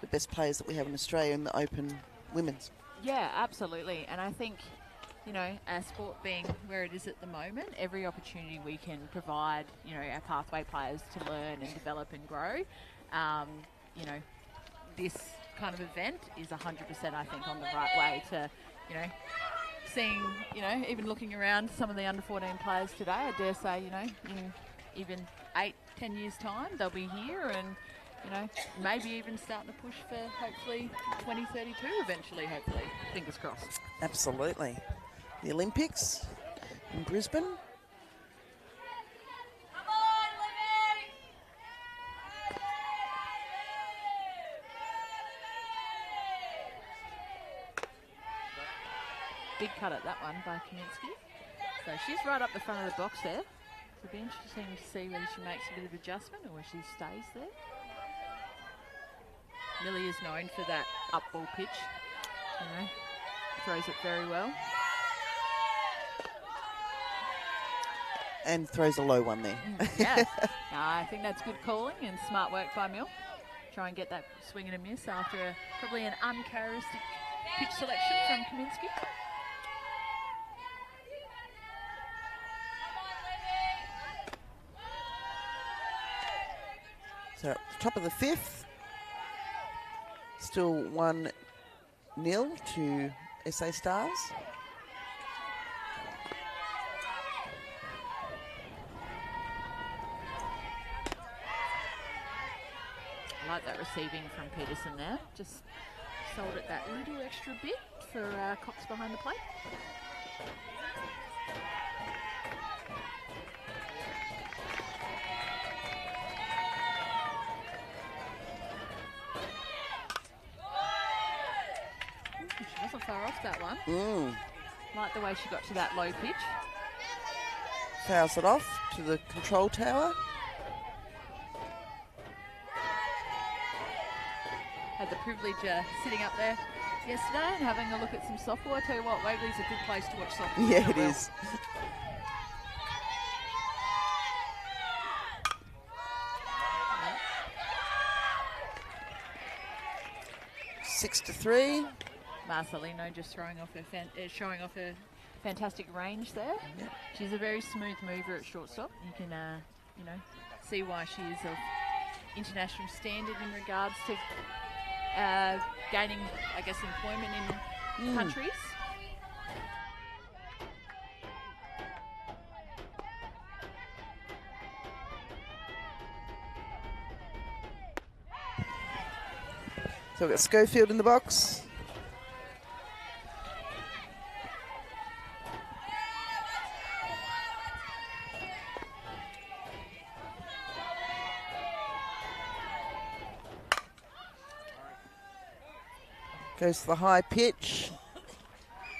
the best players that we have in Australia in the Open Women's. Yeah, absolutely. And I think, you know, our sport being where it is at the moment, every opportunity we can provide, you know, our pathway players to learn and develop and grow, you know, this kind of event is 100%, I think, on the right way to, you know, seeing, you know, even looking around some of the under 14 players today, I dare say, you know, in even 8-10 years time, they'll be here and, you know, maybe even starting to push for hopefully 2032 eventually, hopefully. Fingers crossed. Absolutely. The Olympics in Brisbane. Big cut at that one by Kaminsky. So she's right up the front of the box there. It'll be interesting to see whether she makes a bit of adjustment or whether she stays there. Millie is known for that up ball pitch. You know, throws it very well. And throws a low one there. Yeah, no, I think that's good calling and smart work by Mill. Try and get that swing and a miss after probably an uncharacteristic pitch selection from Kaminsky. So top of the 5th, still 1-0 to SA Stars. I like that receiving from Peterson there. Just sold it that little extra bit for Cox behind the plate. Wasn't far off that one. Like the way she got to that low pitch. Fouls it off to the control tower. Had the privilege sitting up there yesterday and having a look at some softball. I tell you what, Waverley's a good place to watch softball. Yeah, it is. 6-3. Marcelino just showing off her fantastic range there. Yep. She's a very smooth mover at shortstop. You can, see why she is of international standard in regards to gaining, I guess, employment in countries. So we've got Schofield in the box. Goes to the high pitch.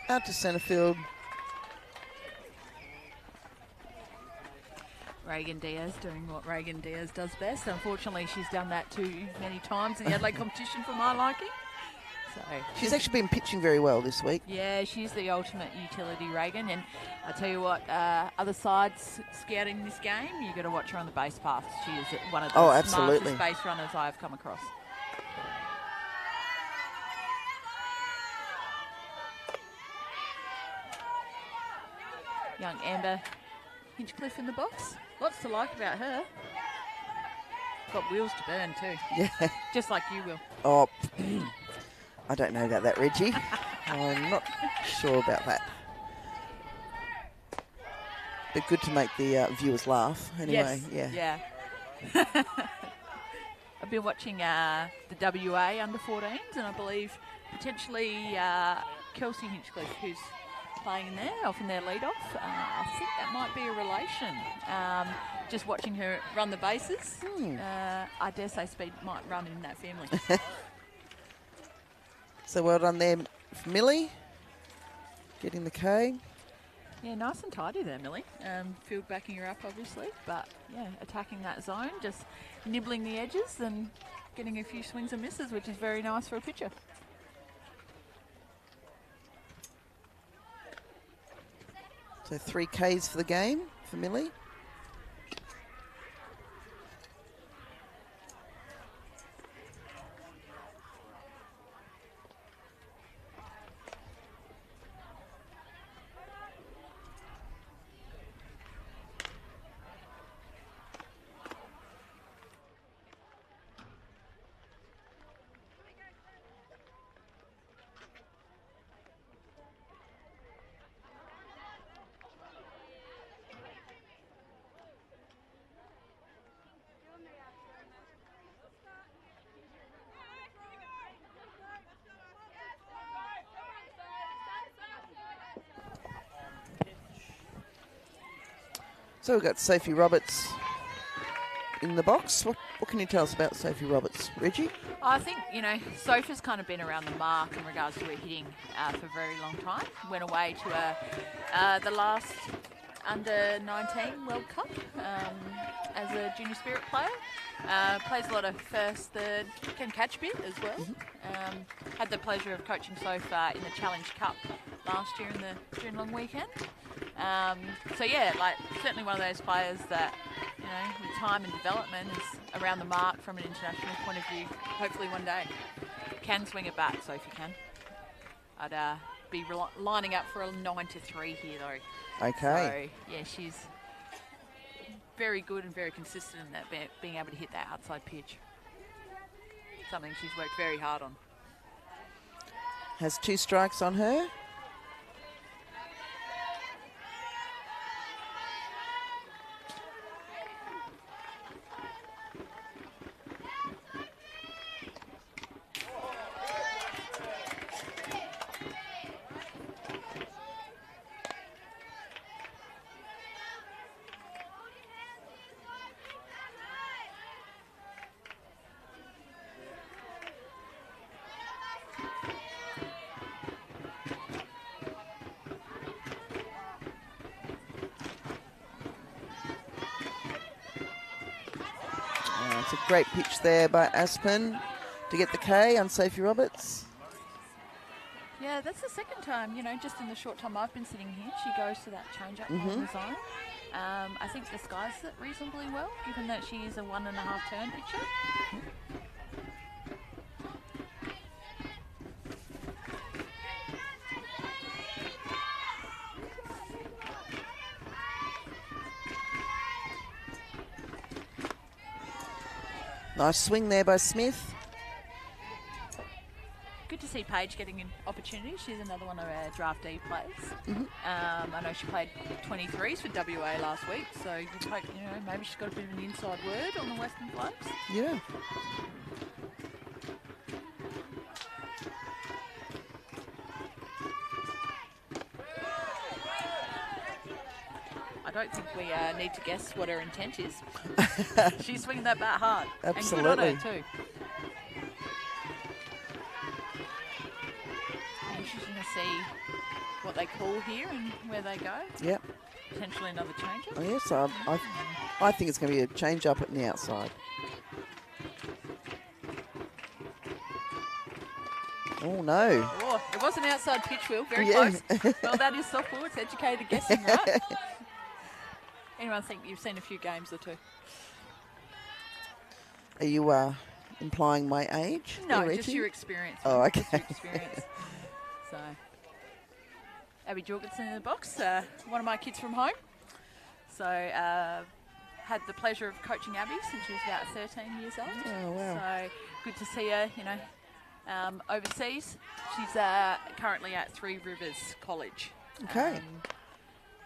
Out to centre field. Reagan Diaz doing what Reagan Diaz does best. Unfortunately, she's done that too many times in the Adelaide competition for my liking. So she's actually been pitching very well this week. Yeah, she's the ultimate utility, Reagan. And I tell you what, other sides scouting this game, you've got to watch her on the base paths. She is one of the smartest base runners I've come across. Young Amber Hinchcliffe in the box. Lots to like about her. Got wheels to burn too. Yeah. Just like you will. Oh, I don't know about that, Reggie. I'm not sure about that. But good to make the viewers laugh anyway. Yes. Yeah. I've been watching the WA under-14s, and I believe potentially Kelsey Hinchcliffe, who's playing in there, off in their lead-off. I think that might be a relation. Just watching her run the bases, I dare say speed might run in that family. So well done there for Millie, getting the K. Yeah, nice and tidy there, Millie. Field backing her up, obviously, but yeah, attacking that zone, just nibbling the edges and getting a few swings and misses, which is very nice for a pitcher. So 3 Ks for the game for Millie. So we've got Sophie Roberts in the box. What can you tell us about Sophie Roberts, Reggie? I think, Sophie's kind of been around the mark in regards to her hitting for a very long time. Went away to the last under-19 World Cup as a junior spirit player. Plays a lot of first, third, can catch a bit as well. Had the pleasure of coaching Soph in the Challenge Cup last year in the June long weekend. So yeah, certainly one of those players that, with time and development is around the mark from an international point of view. Hopefully one day can swing a bat, Sophie can. I'd be lining up for a 9-3 here though. Okay. So yeah, she's very good and very consistent in that being able to hit that outside pitch. Something she's worked very hard on. Has 2 strikes on her. It's a great pitch there by Aspen to get the K on Sophie Roberts. Yeah, that's the second time, just in the short time I've been sitting here, she goes to that change-up on the zone. I think disguises it reasonably well, given that she is a 1.5 turn pitcher. Nice swing there by Smith. Good to see Paige getting an opportunity. She's another one of our draftee players. I know she played 23s for WA last week, so you'd hope, maybe she's got a bit of an inside word on the Western Globes. Yeah. I don't think we need to guess what her intent is. She's swinging that bat hard. Absolutely. And good on her too. Interesting to see what they call here and where they go. Yep. Potentially another change-up. Oh, yes, I think it's going to be a change-up at the outside. Oh, no. Oh, it was an outside pitch, Will. Very Yeah. close. Well, that is softball. It's educated guessing, right? Anyone think you've seen a few games or two? Are you implying my age? No, there, just Reggie? your experience. Oh, okay. Just your experience. So, Abby Jorgensen in the box, one of my kids from home. So, had the pleasure of coaching Abby since she was about 13 years old. Oh, wow. So, good to see her, overseas. She's currently at Three Rivers College. Okay.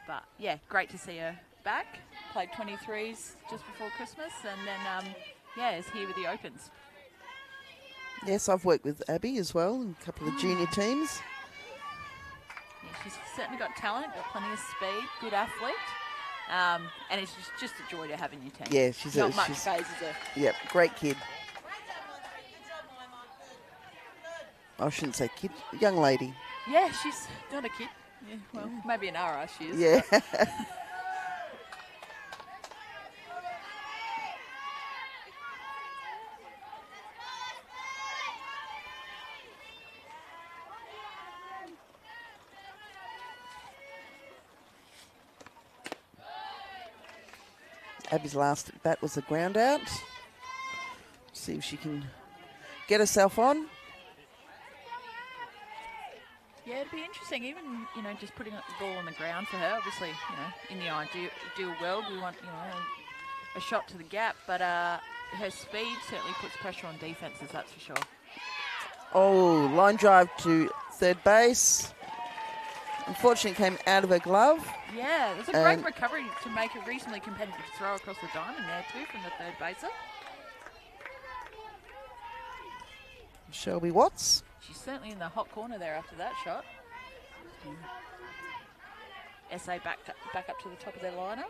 But, yeah, great to see her back. Played 23s just before Christmas and then, is here with the Opens. Yes, I've worked with Abby as well in a couple of junior teams. Yeah, she's certainly got talent, got plenty of speed, good athlete. And it's just a joy to have in your team. Yeah, she's not much phases her. Yep, great kid. I shouldn't say kid, young lady. Yeah, she's not a kid. Yeah, well, maybe an RR she is. Yeah. Abby's last bat was a ground out. See if she can get herself on. Yeah, it'd be interesting, even, just putting the ball on the ground for her. Obviously, in the ideal world, we want, a shot to the gap, but her speed certainly puts pressure on defences, that's for sure. Oh, line drive to third base. Unfortunately, it came out of her glove. Yeah, it was a great recovery to make a reasonably competitive throw across the diamond there too from the third baser. Shelby Watts. She's certainly in the hot corner there after that shot. SA back up to the top of their lineup.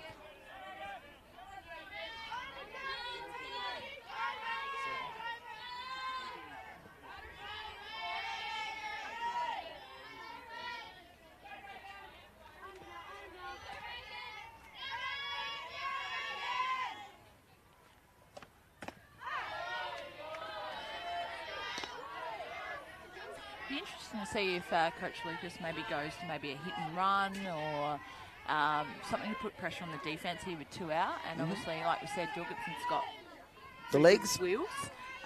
Be interesting to see if Coach Lucas maybe goes to maybe a hit and run or something to put pressure on the defence here with 2 out. And obviously, like we said, Jorgensen's got the legs, wheels,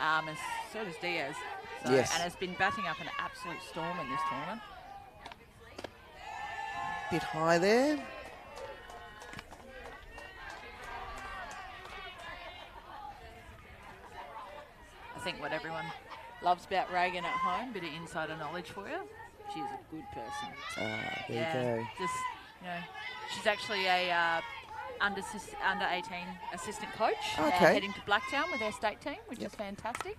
and so does Diaz. So, yes. And has been batting up an absolute storm in this tournament. Bit high there. I think what everyone loves about Reagan at home, bit of insider knowledge for you. She's a good person. There you go. Just, she's actually a under 18 assistant coach, heading to Blacktown with their state team, which is fantastic.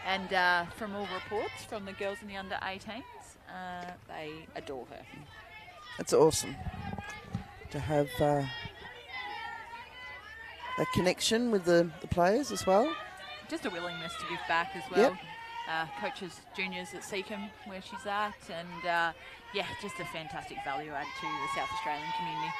And from all reports from the girls in the under 18s, they adore her. That's awesome to have that connection with the players as well. Just a willingness to give back as well. Coaches juniors at Seacombe where she's at, and just a fantastic value add to the South Australian community.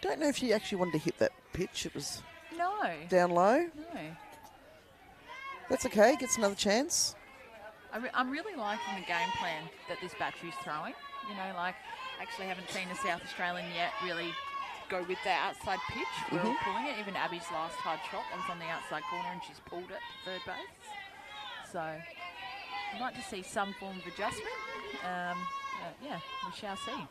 don't know if she actually wanted to hit that pitch. It was No. down low. No. That's okay. Gets another chance. I'm really liking the game plan that this battery's throwing. You know, like, actually haven't seen a South Australian yet really go with their outside pitch. We're all pulling it. Even Abby's last hard shot, that was on the outside corner and she's pulled it to third base. So I'd like to see some form of adjustment. Yeah, we shall see.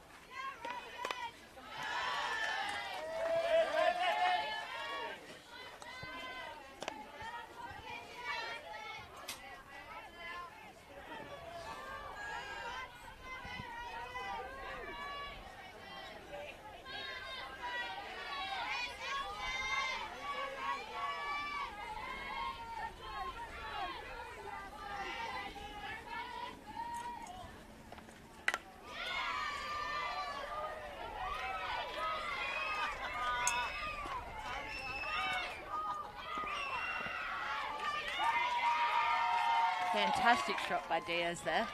Fantastic shot by Diaz there.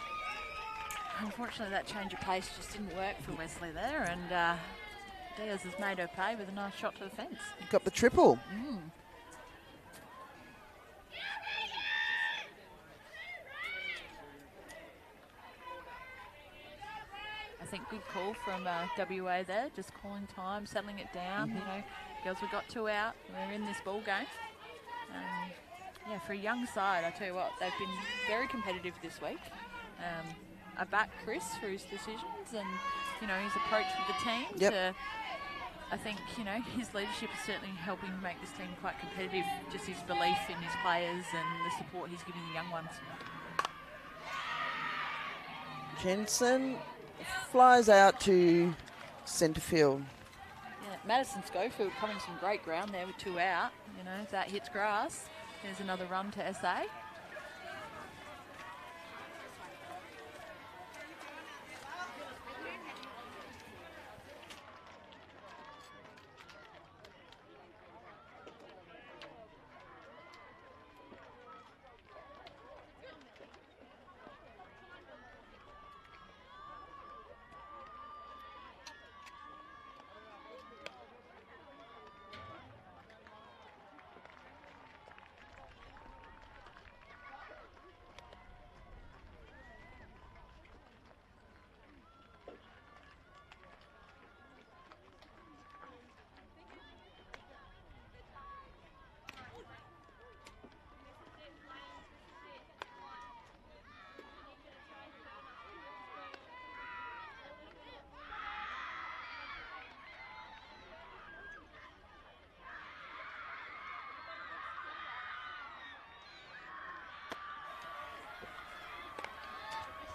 Unfortunately, that change of pace just didn't work for Wesley there, and Diaz has made her pay with a nice shot to the fence. Got the triple. I think good call from WA there, just calling time, settling it down. You know, girls, we got 2 out. We're in this ball game. Yeah, for a young side, I tell you what, they've been very competitive this week. I back Chris for his decisions and, you know, his approach with the team. I think, you know, his leadership is certainly helping make this team quite competitive, just his belief in his players and the support he's giving the young ones. Jensen flies out to centre field. Yeah, Madison Schofield covering some great ground there with 2 out. You know, if that hits grass, there's another run to SA.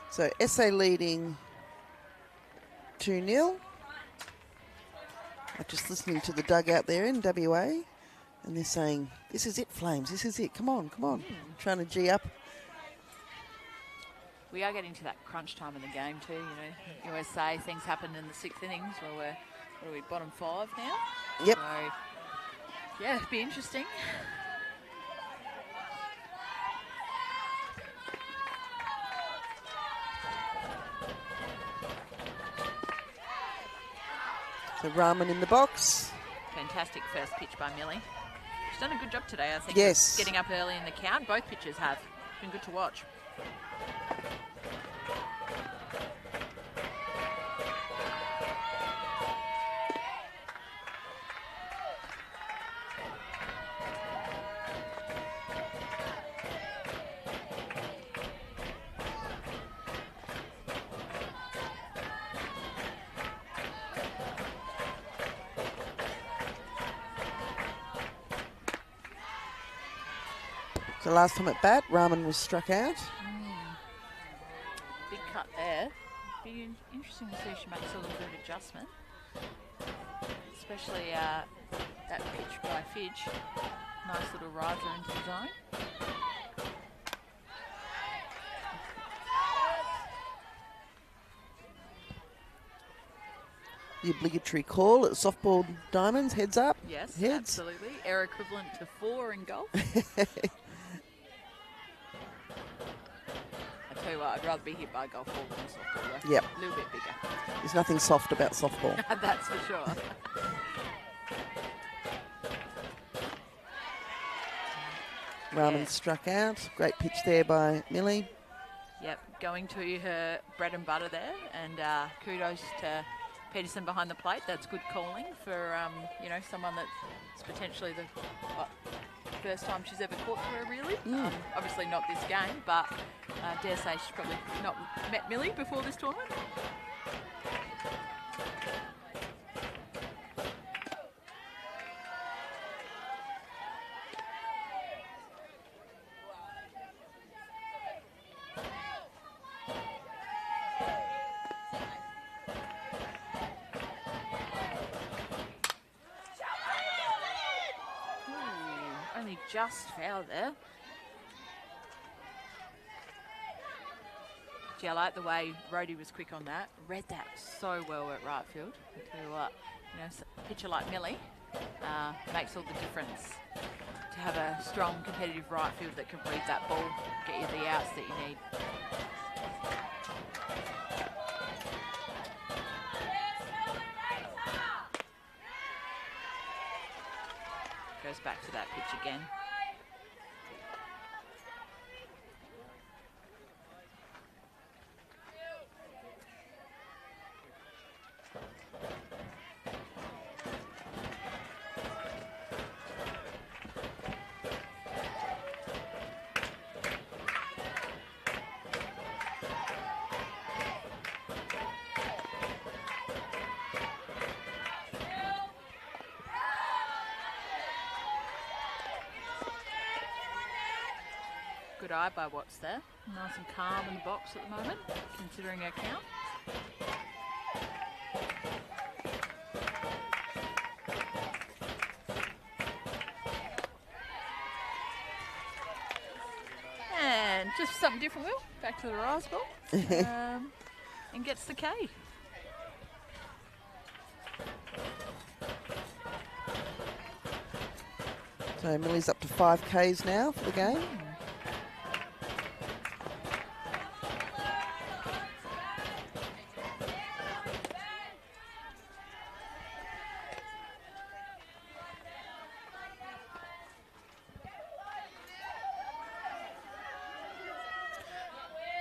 So SA leading 2-0. I'm just listening to the dugout there in WA, and they're saying, "This is it, Flames. This is it. Come on, come on." Trying to G up. We are getting to that crunch time in the game too. You know, you always say things happen in the 6th innings where we're, what are we, bottom 5 now? Yep. So, yeah, it'll be interesting. So Rahman in the box. Fantastic first pitch by Millie. She's done a good job today, I think. Yes. Getting up early in the count. Both pitchers have. Been good to watch. So last time at bat, Rahman was struck out. Big cut there. Be interesting to see if she makes a little bit of adjustment. Especially that pitch by Fidge. Nice little riser into the zone. The obligatory call at softball diamonds, heads up. Yes, heads. absolutely. Error equivalent to 4 in golf. I tell you what, Well, I'd rather be hit by a golf ball than a softball, though. Yep. A little bit bigger. There's nothing soft about softball. That's for sure. Rahman struck out. Great pitch there by Millie. Yep, going to her bread and butter there, and kudos to Peterson behind the plate. That's good calling for you know, someone that's potentially the first time she's ever caught for her, really. Obviously not this game, but dare say she's probably not met Millie before this tournament. Only just fouled there. Gee, I like the way Rhodey was quick on that. Read that so well at right field. I tell you what, you know, a pitcher like Millie makes all the difference. To have a strong, competitive right field that can read that ball, get you the outs that you need. Goes back to that pitch again. Good eye by Watts there. Nice and calm in the box at the moment, considering her count. And just something different, Will. Back to the rise ball. And gets the K. So Millie's up to 5 Ks now for the game.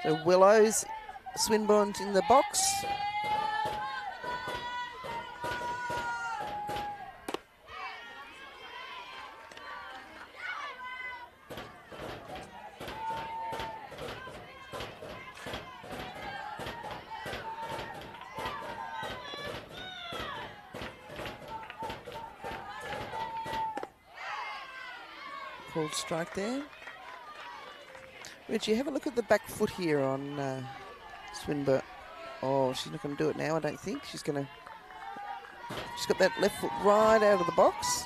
So Willows, Swinburne's in the box. Called strike there. Reggie, have a look at the back foot here on Swinburne. Oh, she's not going to do it now, I don't think. She's got that left foot right out of the box.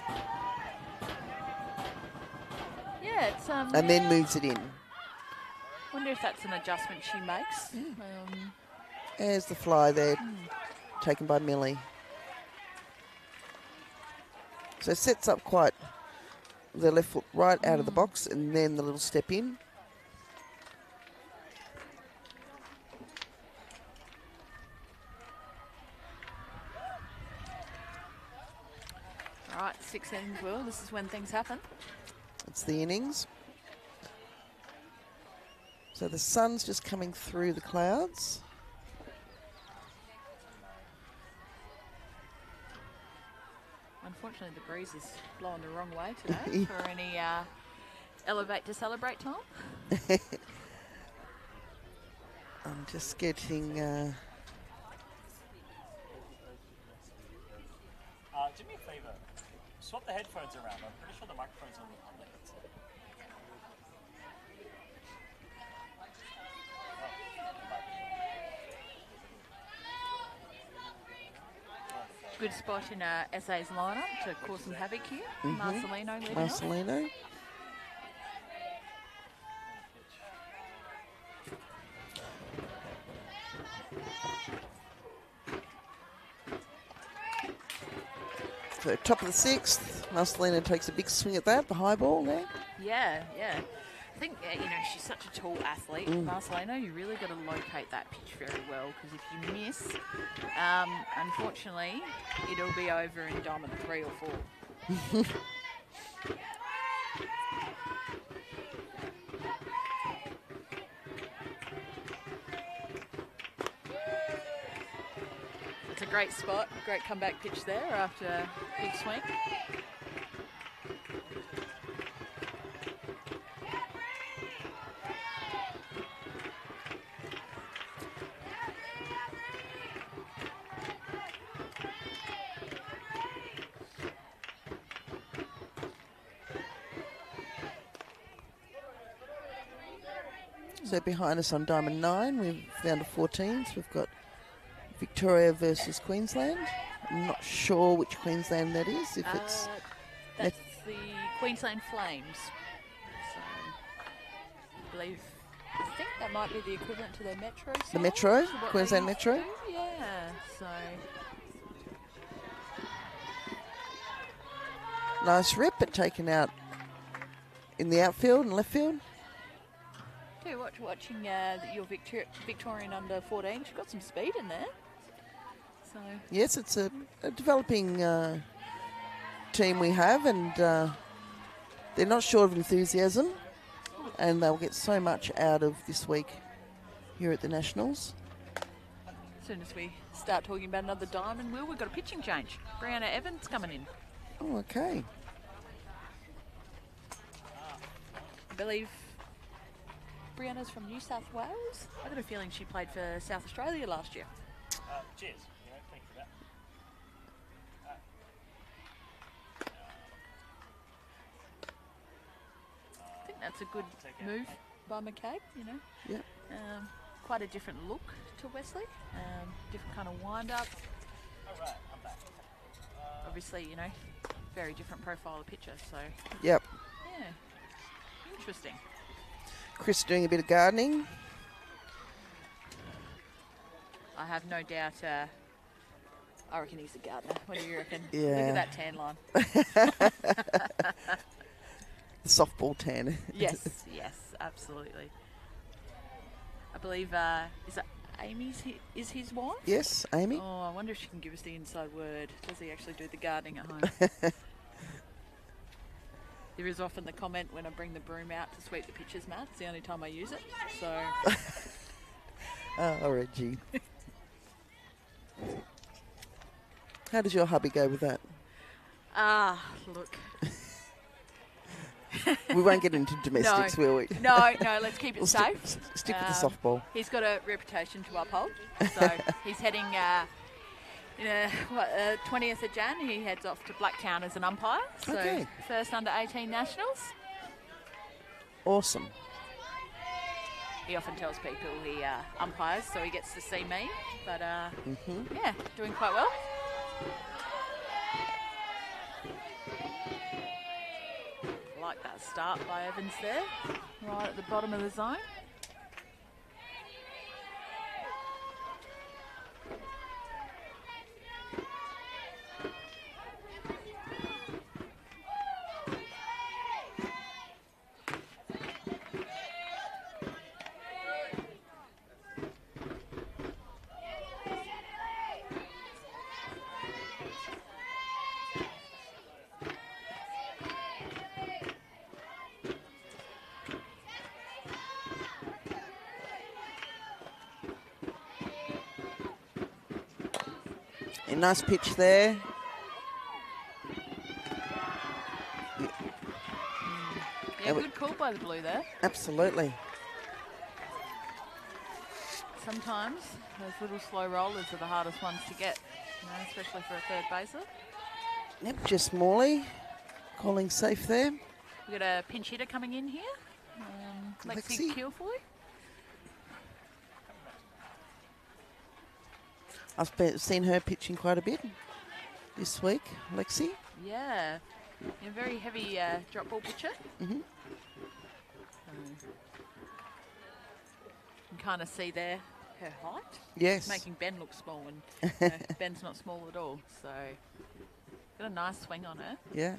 Yeah, it's and then moves it in. Wonder if that's an adjustment she makes. There's the fly there, taken by Millie. So sets up quite the left foot right out of the box, and then the little step in. All right, 6 innings, Will. This is when things happen. It's the innings. So the sun's just coming through the clouds. Unfortunately, the breeze is blowing the wrong way today for any elevate to celebrate time. I'm just getting... do me a favour. Swap the headphones around. I'm pretty sure the microphone's on the other side. Good spot in SA's lineup to cause some havoc here. Marcelino leading off. Marcelino. So top of the 6th, Marcelino takes a big swing at that, the high ball there. Yeah, yeah. I think, you know, she's such a tall athlete, Marcelino. You really got to locate that pitch very well, because if you miss, unfortunately, it'll be over in diamond 3 or 4. It's a great spot, great comeback pitch there after a big swing. So behind us on diamond 9, we've found a 14s. We've got Victoria versus Queensland. I'm not sure which Queensland that is. If it's that's the Queensland Flames. So I think that might be the equivalent to their Metro side. the Metro, to what Queensland they used Metro. to do. Yeah. So Nice rip, but taken out in the outfield and left field. tell you what, watching your Victorian under 14, she's got some speed in there. So Yes, it's a developing team we have, and they're not short of enthusiasm, and they'll get so much out of this week here at the Nationals. as soon as we start talking about another diamond wheel, we've got a pitching change. Brianna Evans coming in. Oh, okay. I believe Brianna's from New South Wales. I got a feeling she played for South Australia last year. Cheers. You know, thank you for that. I think that's a good move by McCabe, you know. Yep. Quite a different look to Wesley. Different kind of wind-up. All right, I'm back. Obviously, you know, very different profile of pitcher. So, Yep. yeah, interesting. Chris doing a bit of gardening. I have no doubt. I reckon he's a gardener. What do you reckon? Yeah. Look at that tan line. The softball tan. Yes, yes, absolutely. I believe, is that Amy's is his wife? Yes, Amy. Oh, I wonder if she can give us the inside word. Does he actually do the gardening at home? There is often the comment when I bring the broom out to sweep the pitcher's mat. It's the only time I use it. So, Oh, Reggie. How does your hubby go with that? look. We won't get into domestics, will we? No, let's keep it We'll safe. Stick with the softball. He's got a reputation to uphold. So he's heading, 20th of Jan, he heads off to Blacktown as an umpire. So Okay. first under 18 nationals. Awesome. He often tells people he umpires, so he gets to see me. But yeah, doing quite well. Like that start by Evans there, right at the bottom of the zone. A nice pitch there. Yeah, good call by the blue there. Absolutely. Sometimes those little slow rollers are the hardest ones to get, especially for a third baser. Yep, just Morley calling safe there. We've got a pinch hitter coming in here. Lexi Lexi. Kilfoy. I've seen her pitching quite a bit this week, Lexi. Yeah. A very heavy drop ball pitcher. Mm-hmm. You can kind of see there her height. Yes. Making Ben look small, and Ben's not small at all. So got a nice swing on her. Yeah.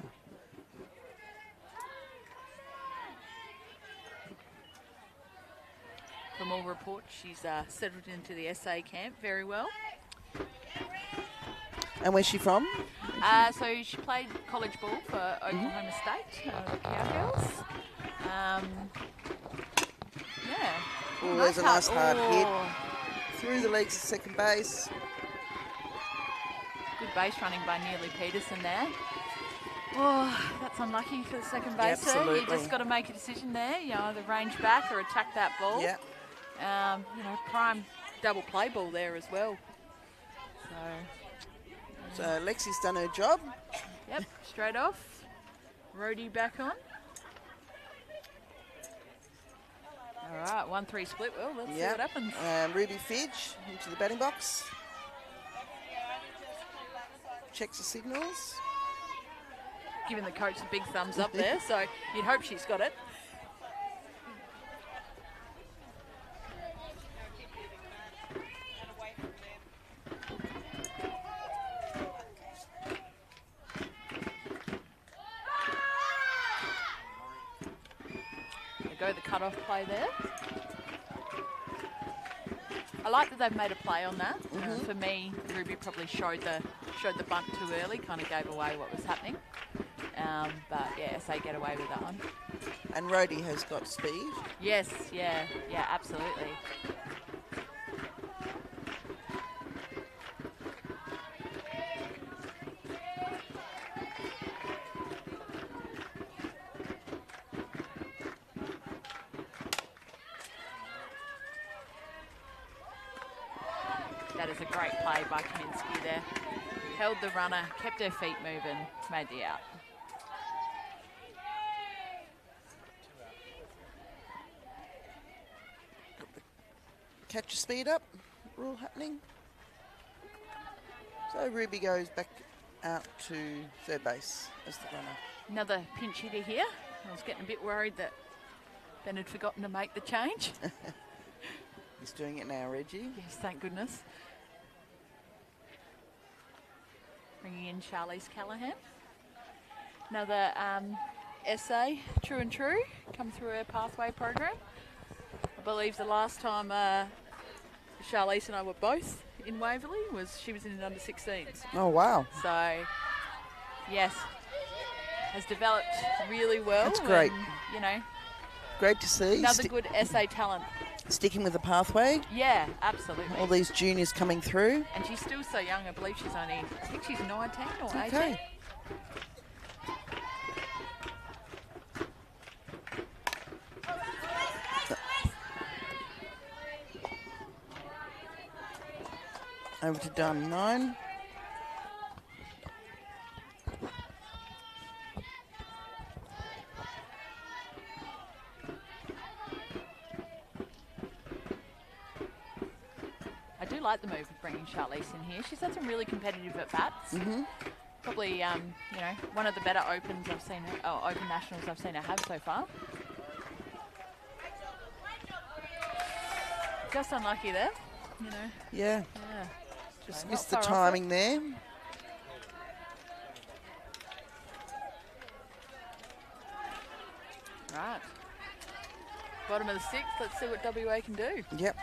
from all reports, she's settled into the SA camp very well. And where's she from? So she played college ball for Oklahoma State, the Cowgirls. Yeah. Oh, there's a nice hard hit. Oh. Through the legs to second base. Good base running by Neely Peterson there. Oh, that's unlucky for the second baser. Absolutely. You just got to make a decision there. You know, either range back or attack that ball. Yeah. You know, prime double play ball there as well. So Lexi's done her job. Yep, straight off. Rhodey back on. All right, 1-3 split. Well, let's see what happens. Ruby Fidge into the batting box. Checks the signals. Giving the coach the big thumbs up there, so you'd hope she's got it. They go the cut-off play there. I like that they've made a play on that. For me, Ruby probably showed the bunt too early, kind of gave away what was happening. But yeah, SA get away with that one. And Rhodey has got speed. Yes, yeah, absolutely. That is a great play by Kaminsky there. Held the runner, kept her feet moving, made the out. Catch your speed up rule happening. So Ruby goes back out to third base as the runner. Another pinch hitter here. I was getting a bit worried that Ben had forgotten to make the change. He's doing it now, Reggie. Yes, thank goodness. Bringing in Charlize Callahan. Another SA, True and True, come through our pathway program. I believe the last time Charlize and I were both in Waverley she was in an under-16s. Oh, wow. So, yes, has developed really well. That's great. And, you know, great to see. another good SA talent. Sticking with the pathway. Yeah, absolutely. All these juniors coming through. And she's still so young. I believe she's only, I think she's 19 or 18. Okay. Over to Dunn 9. I do like the move of bringing Charlize in here. She's had some really competitive at-bats. Probably, you know, one of the better opens I've seen her, open nationals I've seen her have so far. Just unlucky there, you know. Yeah. Yeah. Just So missed the not far off timing there. Right. Bottom of the sixth. Let's see what WA can do. Yep.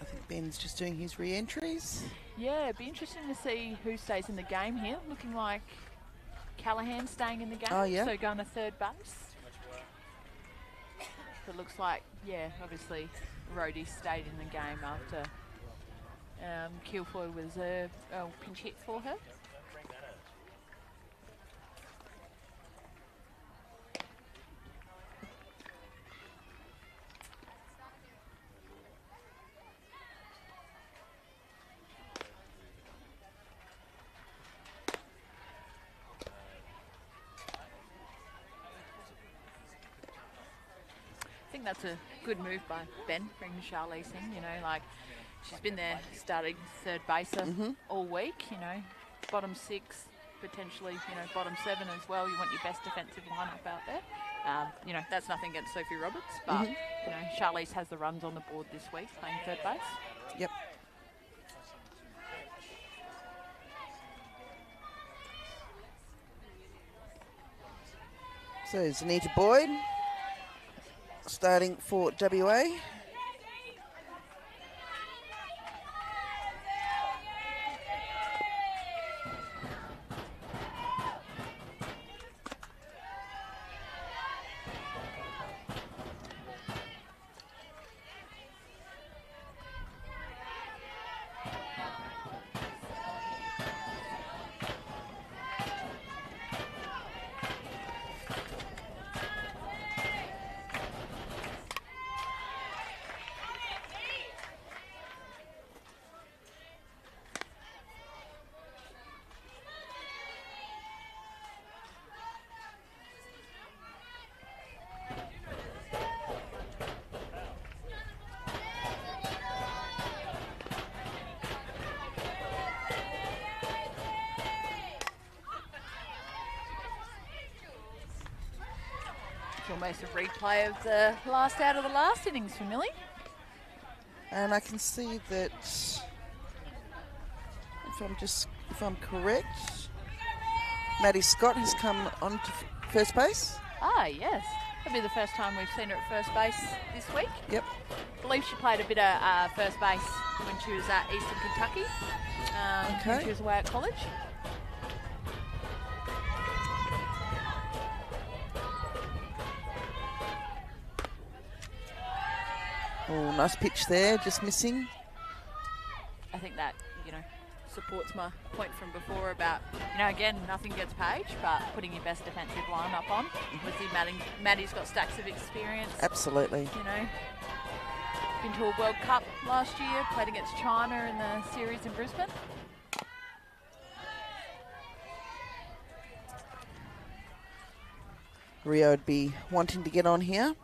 I think Ben's just doing his re-entries. Yeah, it'd be interesting to see who stays in the game here. Looking like Callahan staying in the game. Oh, yeah. So going to third base. So it looks like, yeah, obviously Rhodey stayed in the game after Kilfoyle was a pinch hit for her. I think that's a good move by Ben, bringing Charlize in, you know, like she's been there starting third baser all week, you know, bottom six, potentially, you know, bottom seven as well. You want your best defensive lineup out there. You know, that's nothing against Sophie Roberts, but, you know, Charlize has the runs on the board this week playing third base. Yep. So Zanita Boyd starting for WA. Almost a replay of the last out of the last innings for Millie. And I can see that, if I'm correct, Maddie Scott has come on to first base. Ah, yes. That'll be the first time we've seen her at first base this week. Yep. I believe she played a bit of first base when she was at Eastern Kentucky. When she was away at college. Oh, nice pitch there, just missing. I think that, supports my point from before about, again, nothing gets Paige, but putting your best defensive lineup on. Obviously, Maddie's got stacks of experience. Absolutely. Been to a World Cup last year, played against China in the series in Brisbane. Rio would be wanting to get on here.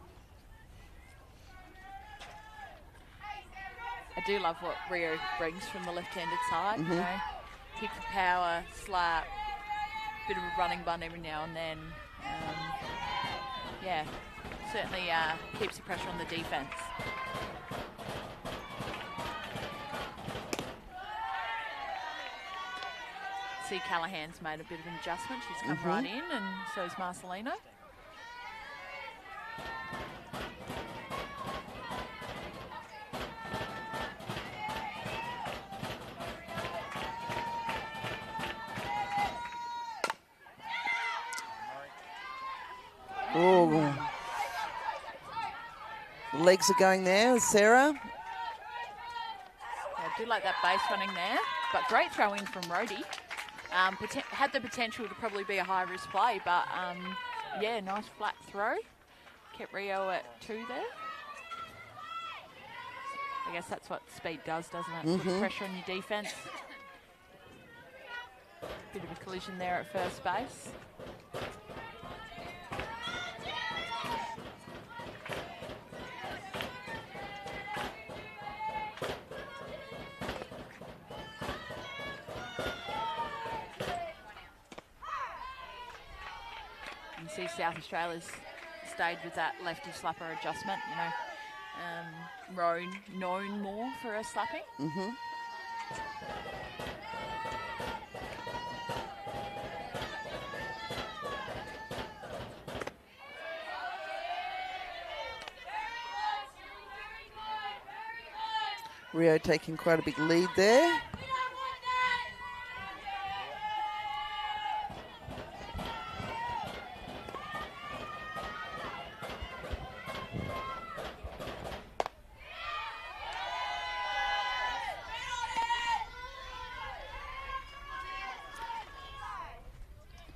I do love what Rio brings from the left-handed side, kick for power, slap, bit of a running bun every now and then. Certainly keeps the pressure on the defence. See Callahan's made a bit of an adjustment. She's come right in, and so is Marcelino. Oh, legs are going there, Sarah. I do like that base running there, but great throw in from Rhodey. Had the potential to probably be a high-risk play, but nice flat throw. Kept Rio at 2 there. I guess that's what speed does, doesn't it? Puts pressure on your defence. Bit of a collision there at first base. See South Australia's stayed with that lefty slapper adjustment, Roan known more for her slapping. Rio taking quite a big lead there.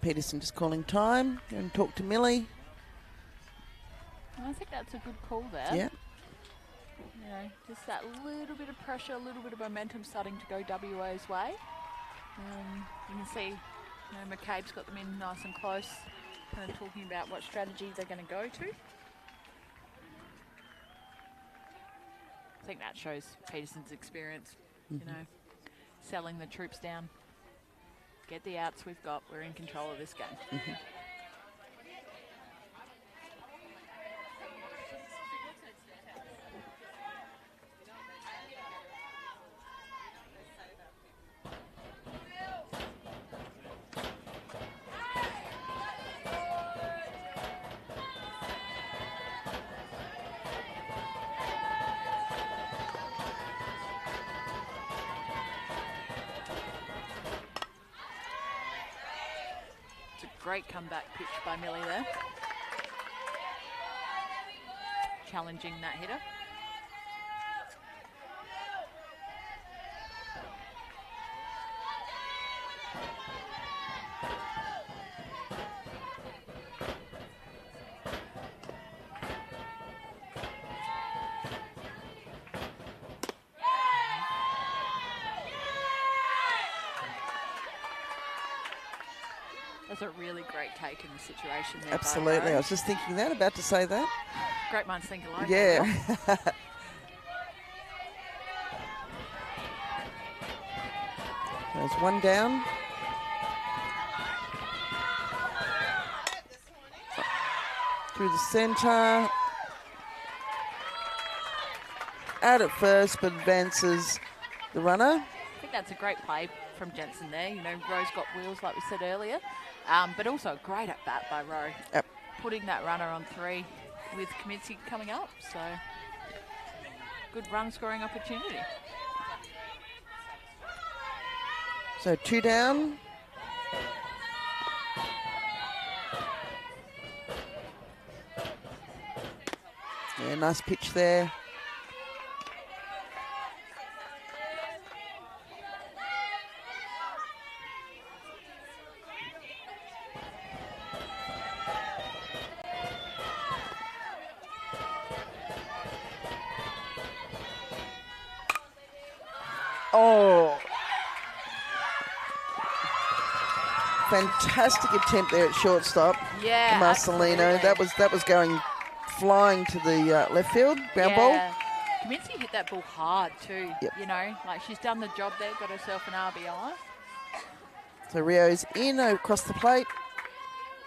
Peterson just calling time and talk to Millie. I think that's a good call there. Yeah. Just that little bit of pressure, a little bit of momentum starting to go WA's way. You can see, McCabe's got them in nice and close, kind of talking about what strategy they're going to go to. I think that shows Peterson's experience, selling the troops down. Get the outs we've got. We're in control of this game. Great comeback pitch by Millie there. Challenging that hitter. That's a really great take in the situation there. Absolutely. I was just thinking that, about to say that. Great minds think alike. Yeah. There's one down. Through the centre. Out at first, but advances the runner. I think that's a great play from Jensen there. You know, Ro's got wheels, like we said earlier, but also a great at bat by Ro. Yep. Putting that runner on 3 with Kaminsky coming up, so good run scoring opportunity. So 2 down. Yeah, nice pitch there. Oh, fantastic attempt there at shortstop. Yeah, Marcelino. absolutely. That was going flying to the left field ground ball. Kaminsky hit that ball hard too. Yep. You know, like she's done the job there, got herself an RBI. So Rio's in across the plate.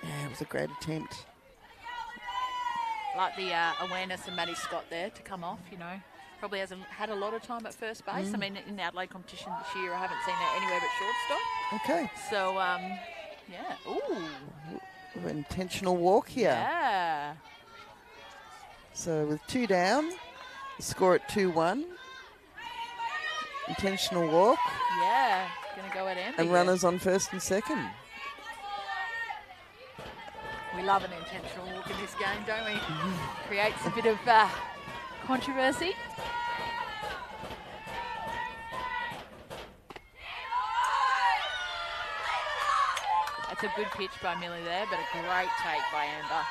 Yeah, it was a great attempt. Like the awareness of Maddie Scott there to come off. You know, probably hasn't had a lot of time at first base. I mean, in the Adelaide competition this year, I haven't seen her anywhere but shortstop. Okay. So, yeah. Ooh. Intentional walk here. Yeah. So with 2 down, the score at 2-1. Intentional walk. Yeah. Going to go at Amber. And runners on first and second. We love an intentional walk in this game, don't we? Creates a bit of controversy. That's a good pitch by Millie there, but a great take by Amber.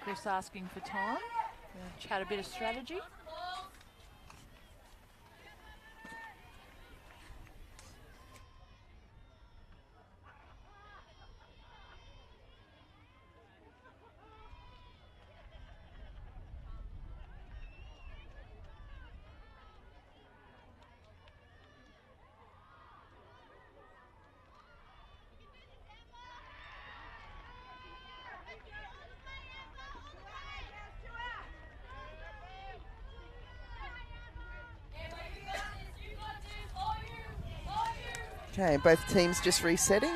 Chris asking for time. We'll chat a bit of strategy. Okay, both teams just resetting.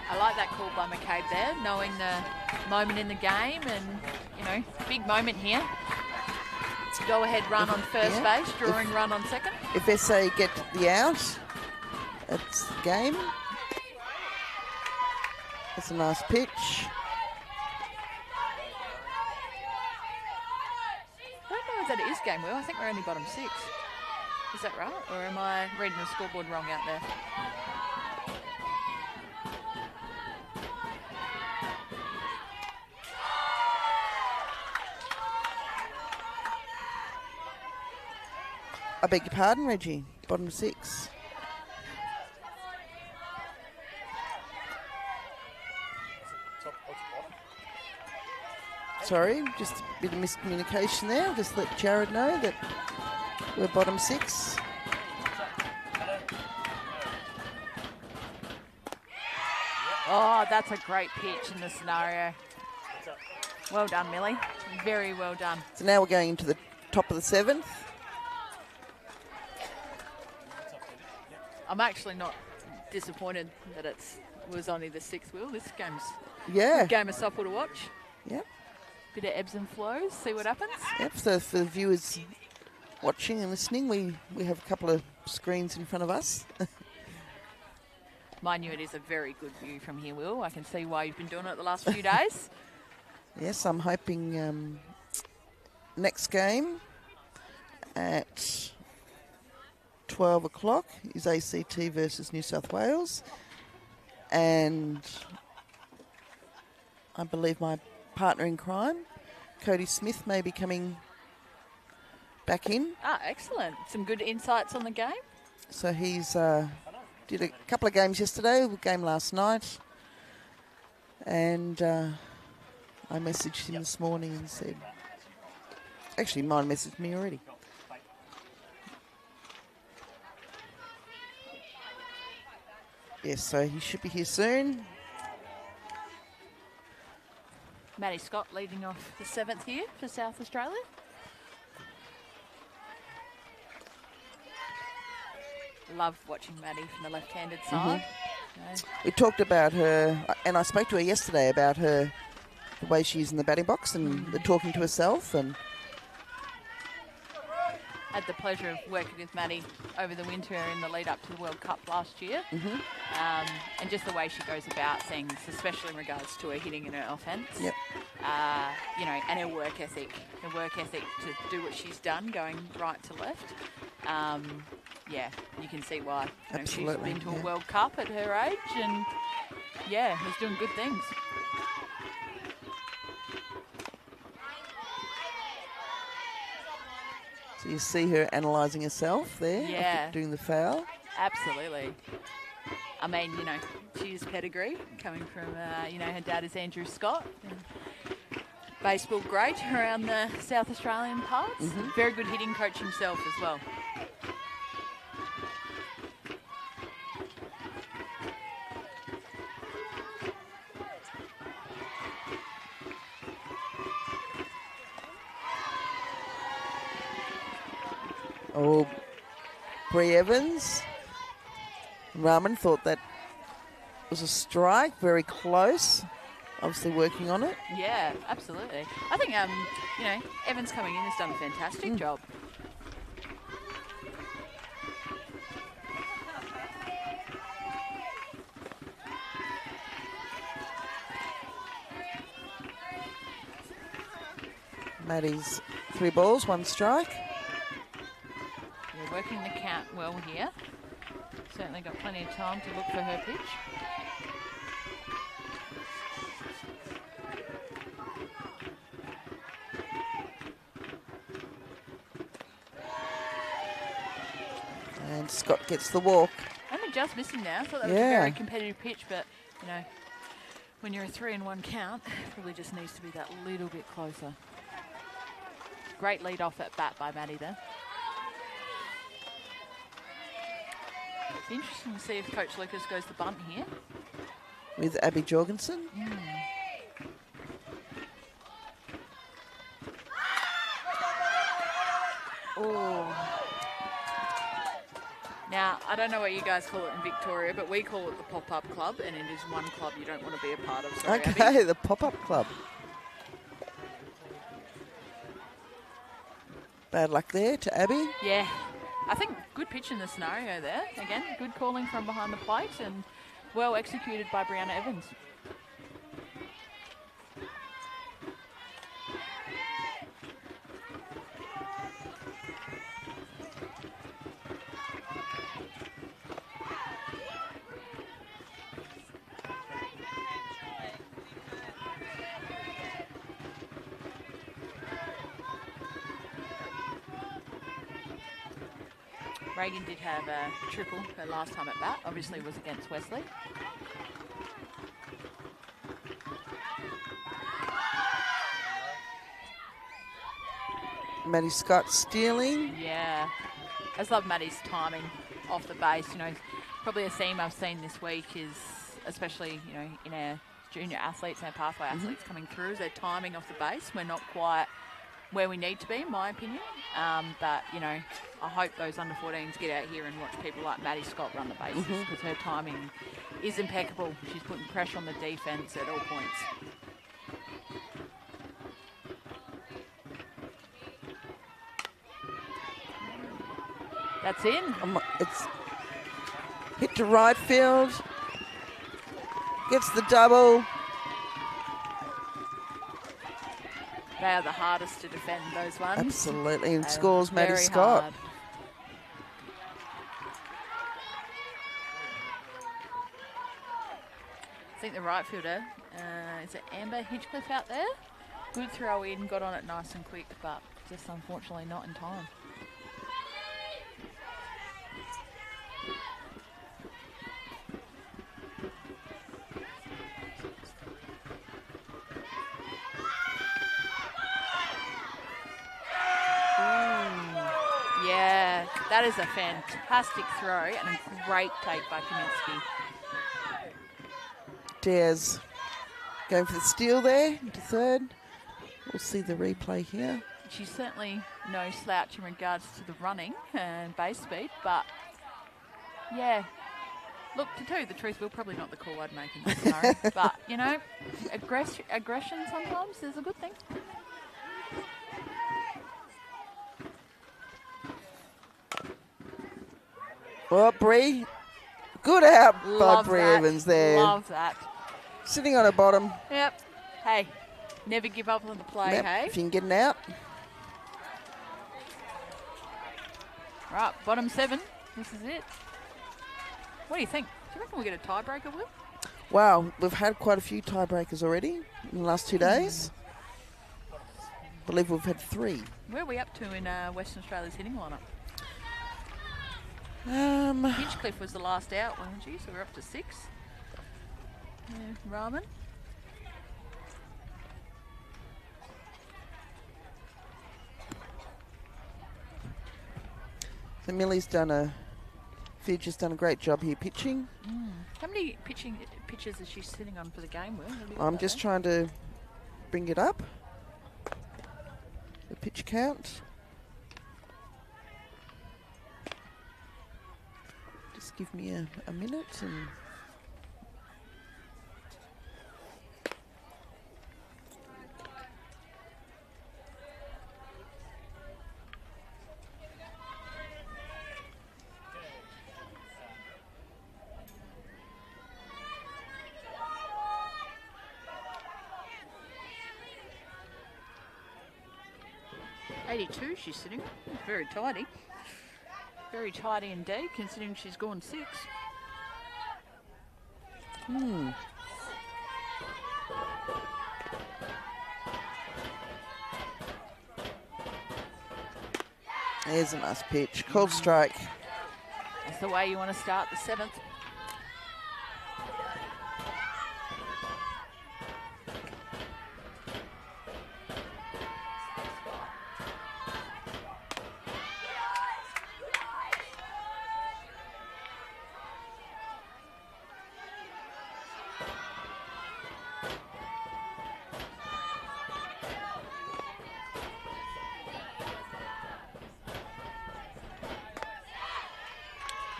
I like that call by McCabe there, knowing the moment in the game and, you know, big moment here. Go ahead run on first base, drawing run on second. If SA get the out, it's the game. That's a nice pitch. I don't know if that is game, Will. I think we're only bottom 6. Is that right? Or am I reading the scoreboard wrong out there? I beg your pardon, Reggie. Bottom 6. Sorry, just a bit of miscommunication there. Just let Jared know that we're bottom 6. Oh, that's a great pitch in the scenario. Well done, Millie. Very well done. So now we're going into the top of the 7th. I'm actually not disappointed that it was only the 6th wheel. This game's Yeah. a game of softball to watch. Yep. Bit of ebbs and flows, see what happens. Yep. So for the viewers watching and listening, we have a couple of screens in front of us. Mind you, it is a very good view from here, Will. I can see why you've been doing it the last few days. Yes, I'm hoping next game at 12 o'clock is ACT versus New South Wales. And I believe my partner in crime, Cody Smith, may be coming back in. Ah, excellent. Some good insights on the game. So he's did a couple of games yesterday, a game last night. And I messaged him this morning and said, actually mine messaged me already. Yes, so he should be here soon. Maddie Scott leading off the 7th here for South Australia. Love watching Maddie from the left-handed side. We talked about her, and I spoke to her yesterday about her, the way she's in the batting box and the talking to herself. And had the pleasure of working with Maddie over the winter in the lead up to the World Cup last year. And just the way she goes about things, especially in regards to her hitting and her offence. Yep. You know, and her work ethic to do what she's done, going right to left. Yeah, you can see why. You know, she's been to a World Cup at her age and, yeah, is doing good things. so you see her analysing herself there, Yeah. after doing the foul. Absolutely. I mean, you know, she's pedigree coming from, you know, her dad is Andrew Scott. Baseball great around the South Australian parts. Very good hitting coach himself as well. Oh, Bree Evans. Rahman thought that was a strike, very close. Obviously working on it. Yeah, absolutely. I think, you know, Evans coming in has done a fantastic job. Maddie's 3 balls, 1 strike. We're working the count well here. Certainly got plenty of time to look for her pitch. And Scott gets the walk. Only just missing now. I thought that was a very competitive pitch, but, you know, when you're a 3-1 count, it probably just needs to be that little bit closer. Great lead off at bat by Maddie there. It's interesting to see if Coach Lucas goes the bunt here. With Abby Jorgensen. Oh. Now, I don't know what you guys call it in Victoria, but we call it the pop-up club, and it is one club you don't want to be a part of. Sorry, Okay, Abby. the pop-up club. Bad luck there to Abby. Yeah, I think good pitch in the scenario there. Again, good calling from behind the plate and well executed by Brianna Evans. Reagan did have a triple her last time at bat, obviously was against Wesley. Maddie Scott stealing. Yeah, I just love Maddie's timing off the base. You know, probably a theme I've seen this week is especially, you know, in our junior athletes, our pathway athletes coming through, is their timing off the base. We're not quite where we need to be, in my opinion. But, you know, I hope those under-14s get out here and watch people like Maddie Scott run the bases, because her timing is impeccable. She's putting pressure on the defence at all points. That's in. It's hit to right field. Gets the double. They are the hardest to defend, those ones. Absolutely. And scores Maddie Very Scott. hard. I think the right fielder, is it Amber Hinchcliffe out there? Good throw in, got on it nice and quick, but just unfortunately not in time. Yeah, that is a fantastic throw and a great take by Kaminsky. Diaz going for the steal there into third. We'll see the replay here. She's certainly no slouch in regards to the running and base speed, but yeah. Look, to tell you the truth, we're probably not the call I'd make in this scenario, but, you know, aggression sometimes is a good thing. Well, Bree, good out by Bree that. Evans there. Love that. Sitting on her bottom. Yep. Hey, never give up on the play, Yep, hey? if you can get it out. Right, bottom 7. This is it. What do you think? Do you reckon we get a tiebreaker, Will? Wow, we've had quite a few tiebreakers already in the last 2 days. I believe we've had 3. Where are we up to in Western Australia's hitting lineup? Hinchcliffe was the last out, wasn't she? So we're up to 6. Yeah, Rahman. So Millie's done Fidge has done a great job here pitching. How many pitches is she sitting on for the game, Will? I'm just trying to bring it up. The pitch count. Just give me a minute and... She's sitting. Very tidy. Very tidy indeed, considering she's gone 6. There's a nice pitch. Called strike. That's the way you want to start the 7th.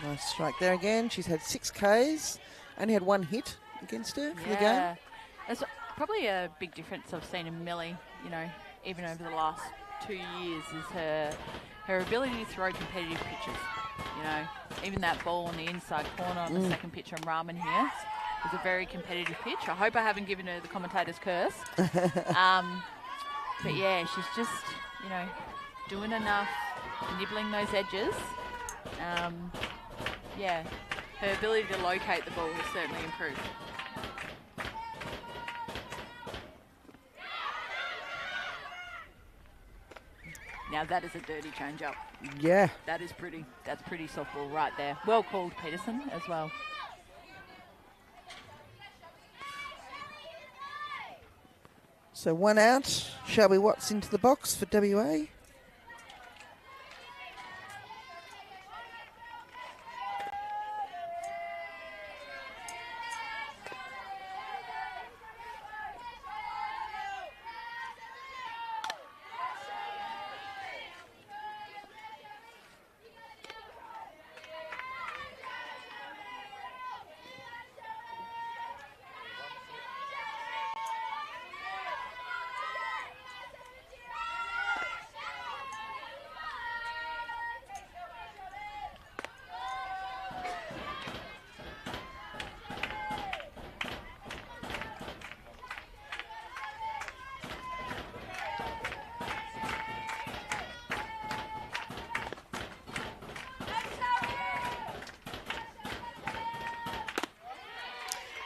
Nice strike there again. She's had 6 Ks. Only had 1 hit against her for the game. That's probably a big difference I've seen in Millie, you know, even over the last 2 years, is her ability to throw competitive pitches. You know, even that ball on the inside corner on the second pitch on Rahman here was a very competitive pitch. I hope I haven't given her the commentator's curse. But yeah, she's just, you know, doing enough, nibbling those edges. Yeah, her ability to locate the ball has certainly improved. Now that is a dirty change-up. Yeah. That's pretty softball right there. Well called, Peterson, as well. So 1 out. Shelby Watts into the box for WA.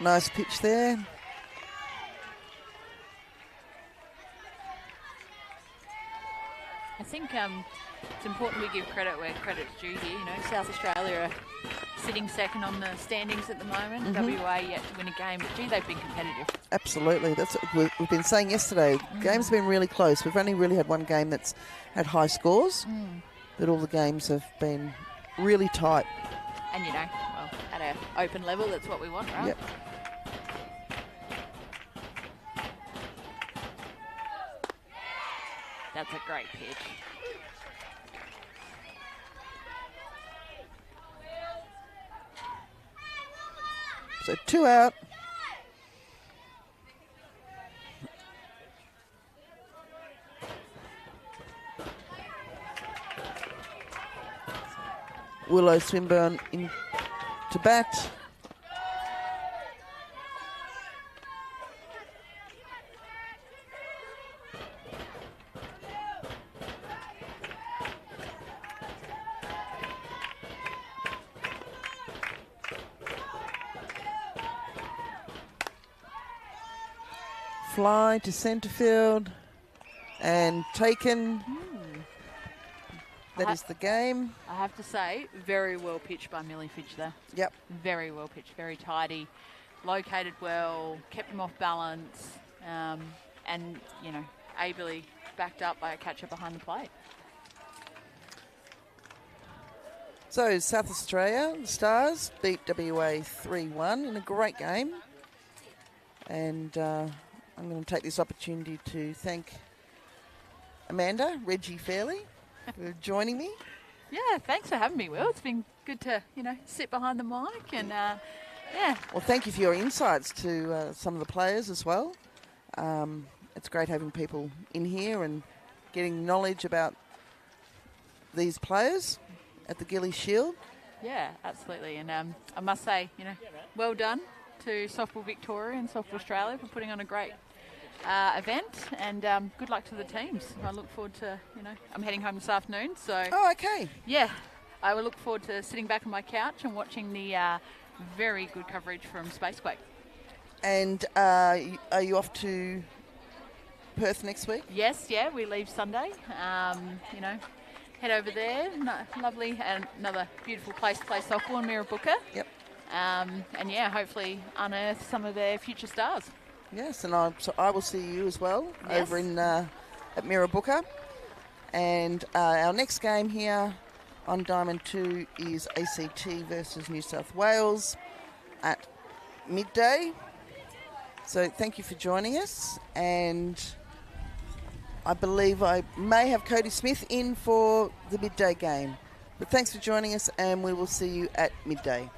Nice pitch there. I think it's important we give credit where credit's due here. You know, South Australia are sitting second on the standings at the moment. WA yet to win a game, but gee, they've been competitive. Absolutely. That's what we've been saying yesterday. Game's been really close. We've only really had one game that's had high scores, but all the games have been really tight. And, you know, well, at an open level, that's what we want, right? Yep. That's a great pitch. So 2 out. Willow Swinburne in to bat. Fly to centre field and taken. That is the game. I have to say, very well pitched by Millie Fitch there. Yep. Very well pitched, very tidy, located well, kept him off balance, and, you know, ably backed up by a catcher behind the plate. So South Australia, the Stars, beat WA 3-1 in a great game. And I'm going to take this opportunity to thank Amanda, Reggie Fairley, for joining me. Yeah, thanks for having me, Will. It's been good to, you know, sit behind the mic and, yeah. Well, thank you for your insights to some of the players as well. It's great having people in here and getting knowledge about these players at the Gilley Shield. Yeah, absolutely. And I must say, you know, well done to Softball Victoria and Softball Australia for putting on a great event, and good luck to the teams. I look forward to, you know, I'm heading home this afternoon, so... Oh, okay. Yeah, I will look forward to sitting back on my couch and watching the very good coverage from Spacequake. And are you off to Perth next week? Yes, yeah, we leave Sunday. You know, head over there. Lovely, and another beautiful place to play softball in Mirrabooka. Yep. And yeah, hopefully unearth some of their future stars. Yes, and I will see you as well over in at Mirrabooka. And our next game here on Diamond 2 is ACT versus New South Wales at midday. So thank you for joining us, and I believe I may have Cody Smith in for the midday game. But thanks for joining us, and we will see you at midday.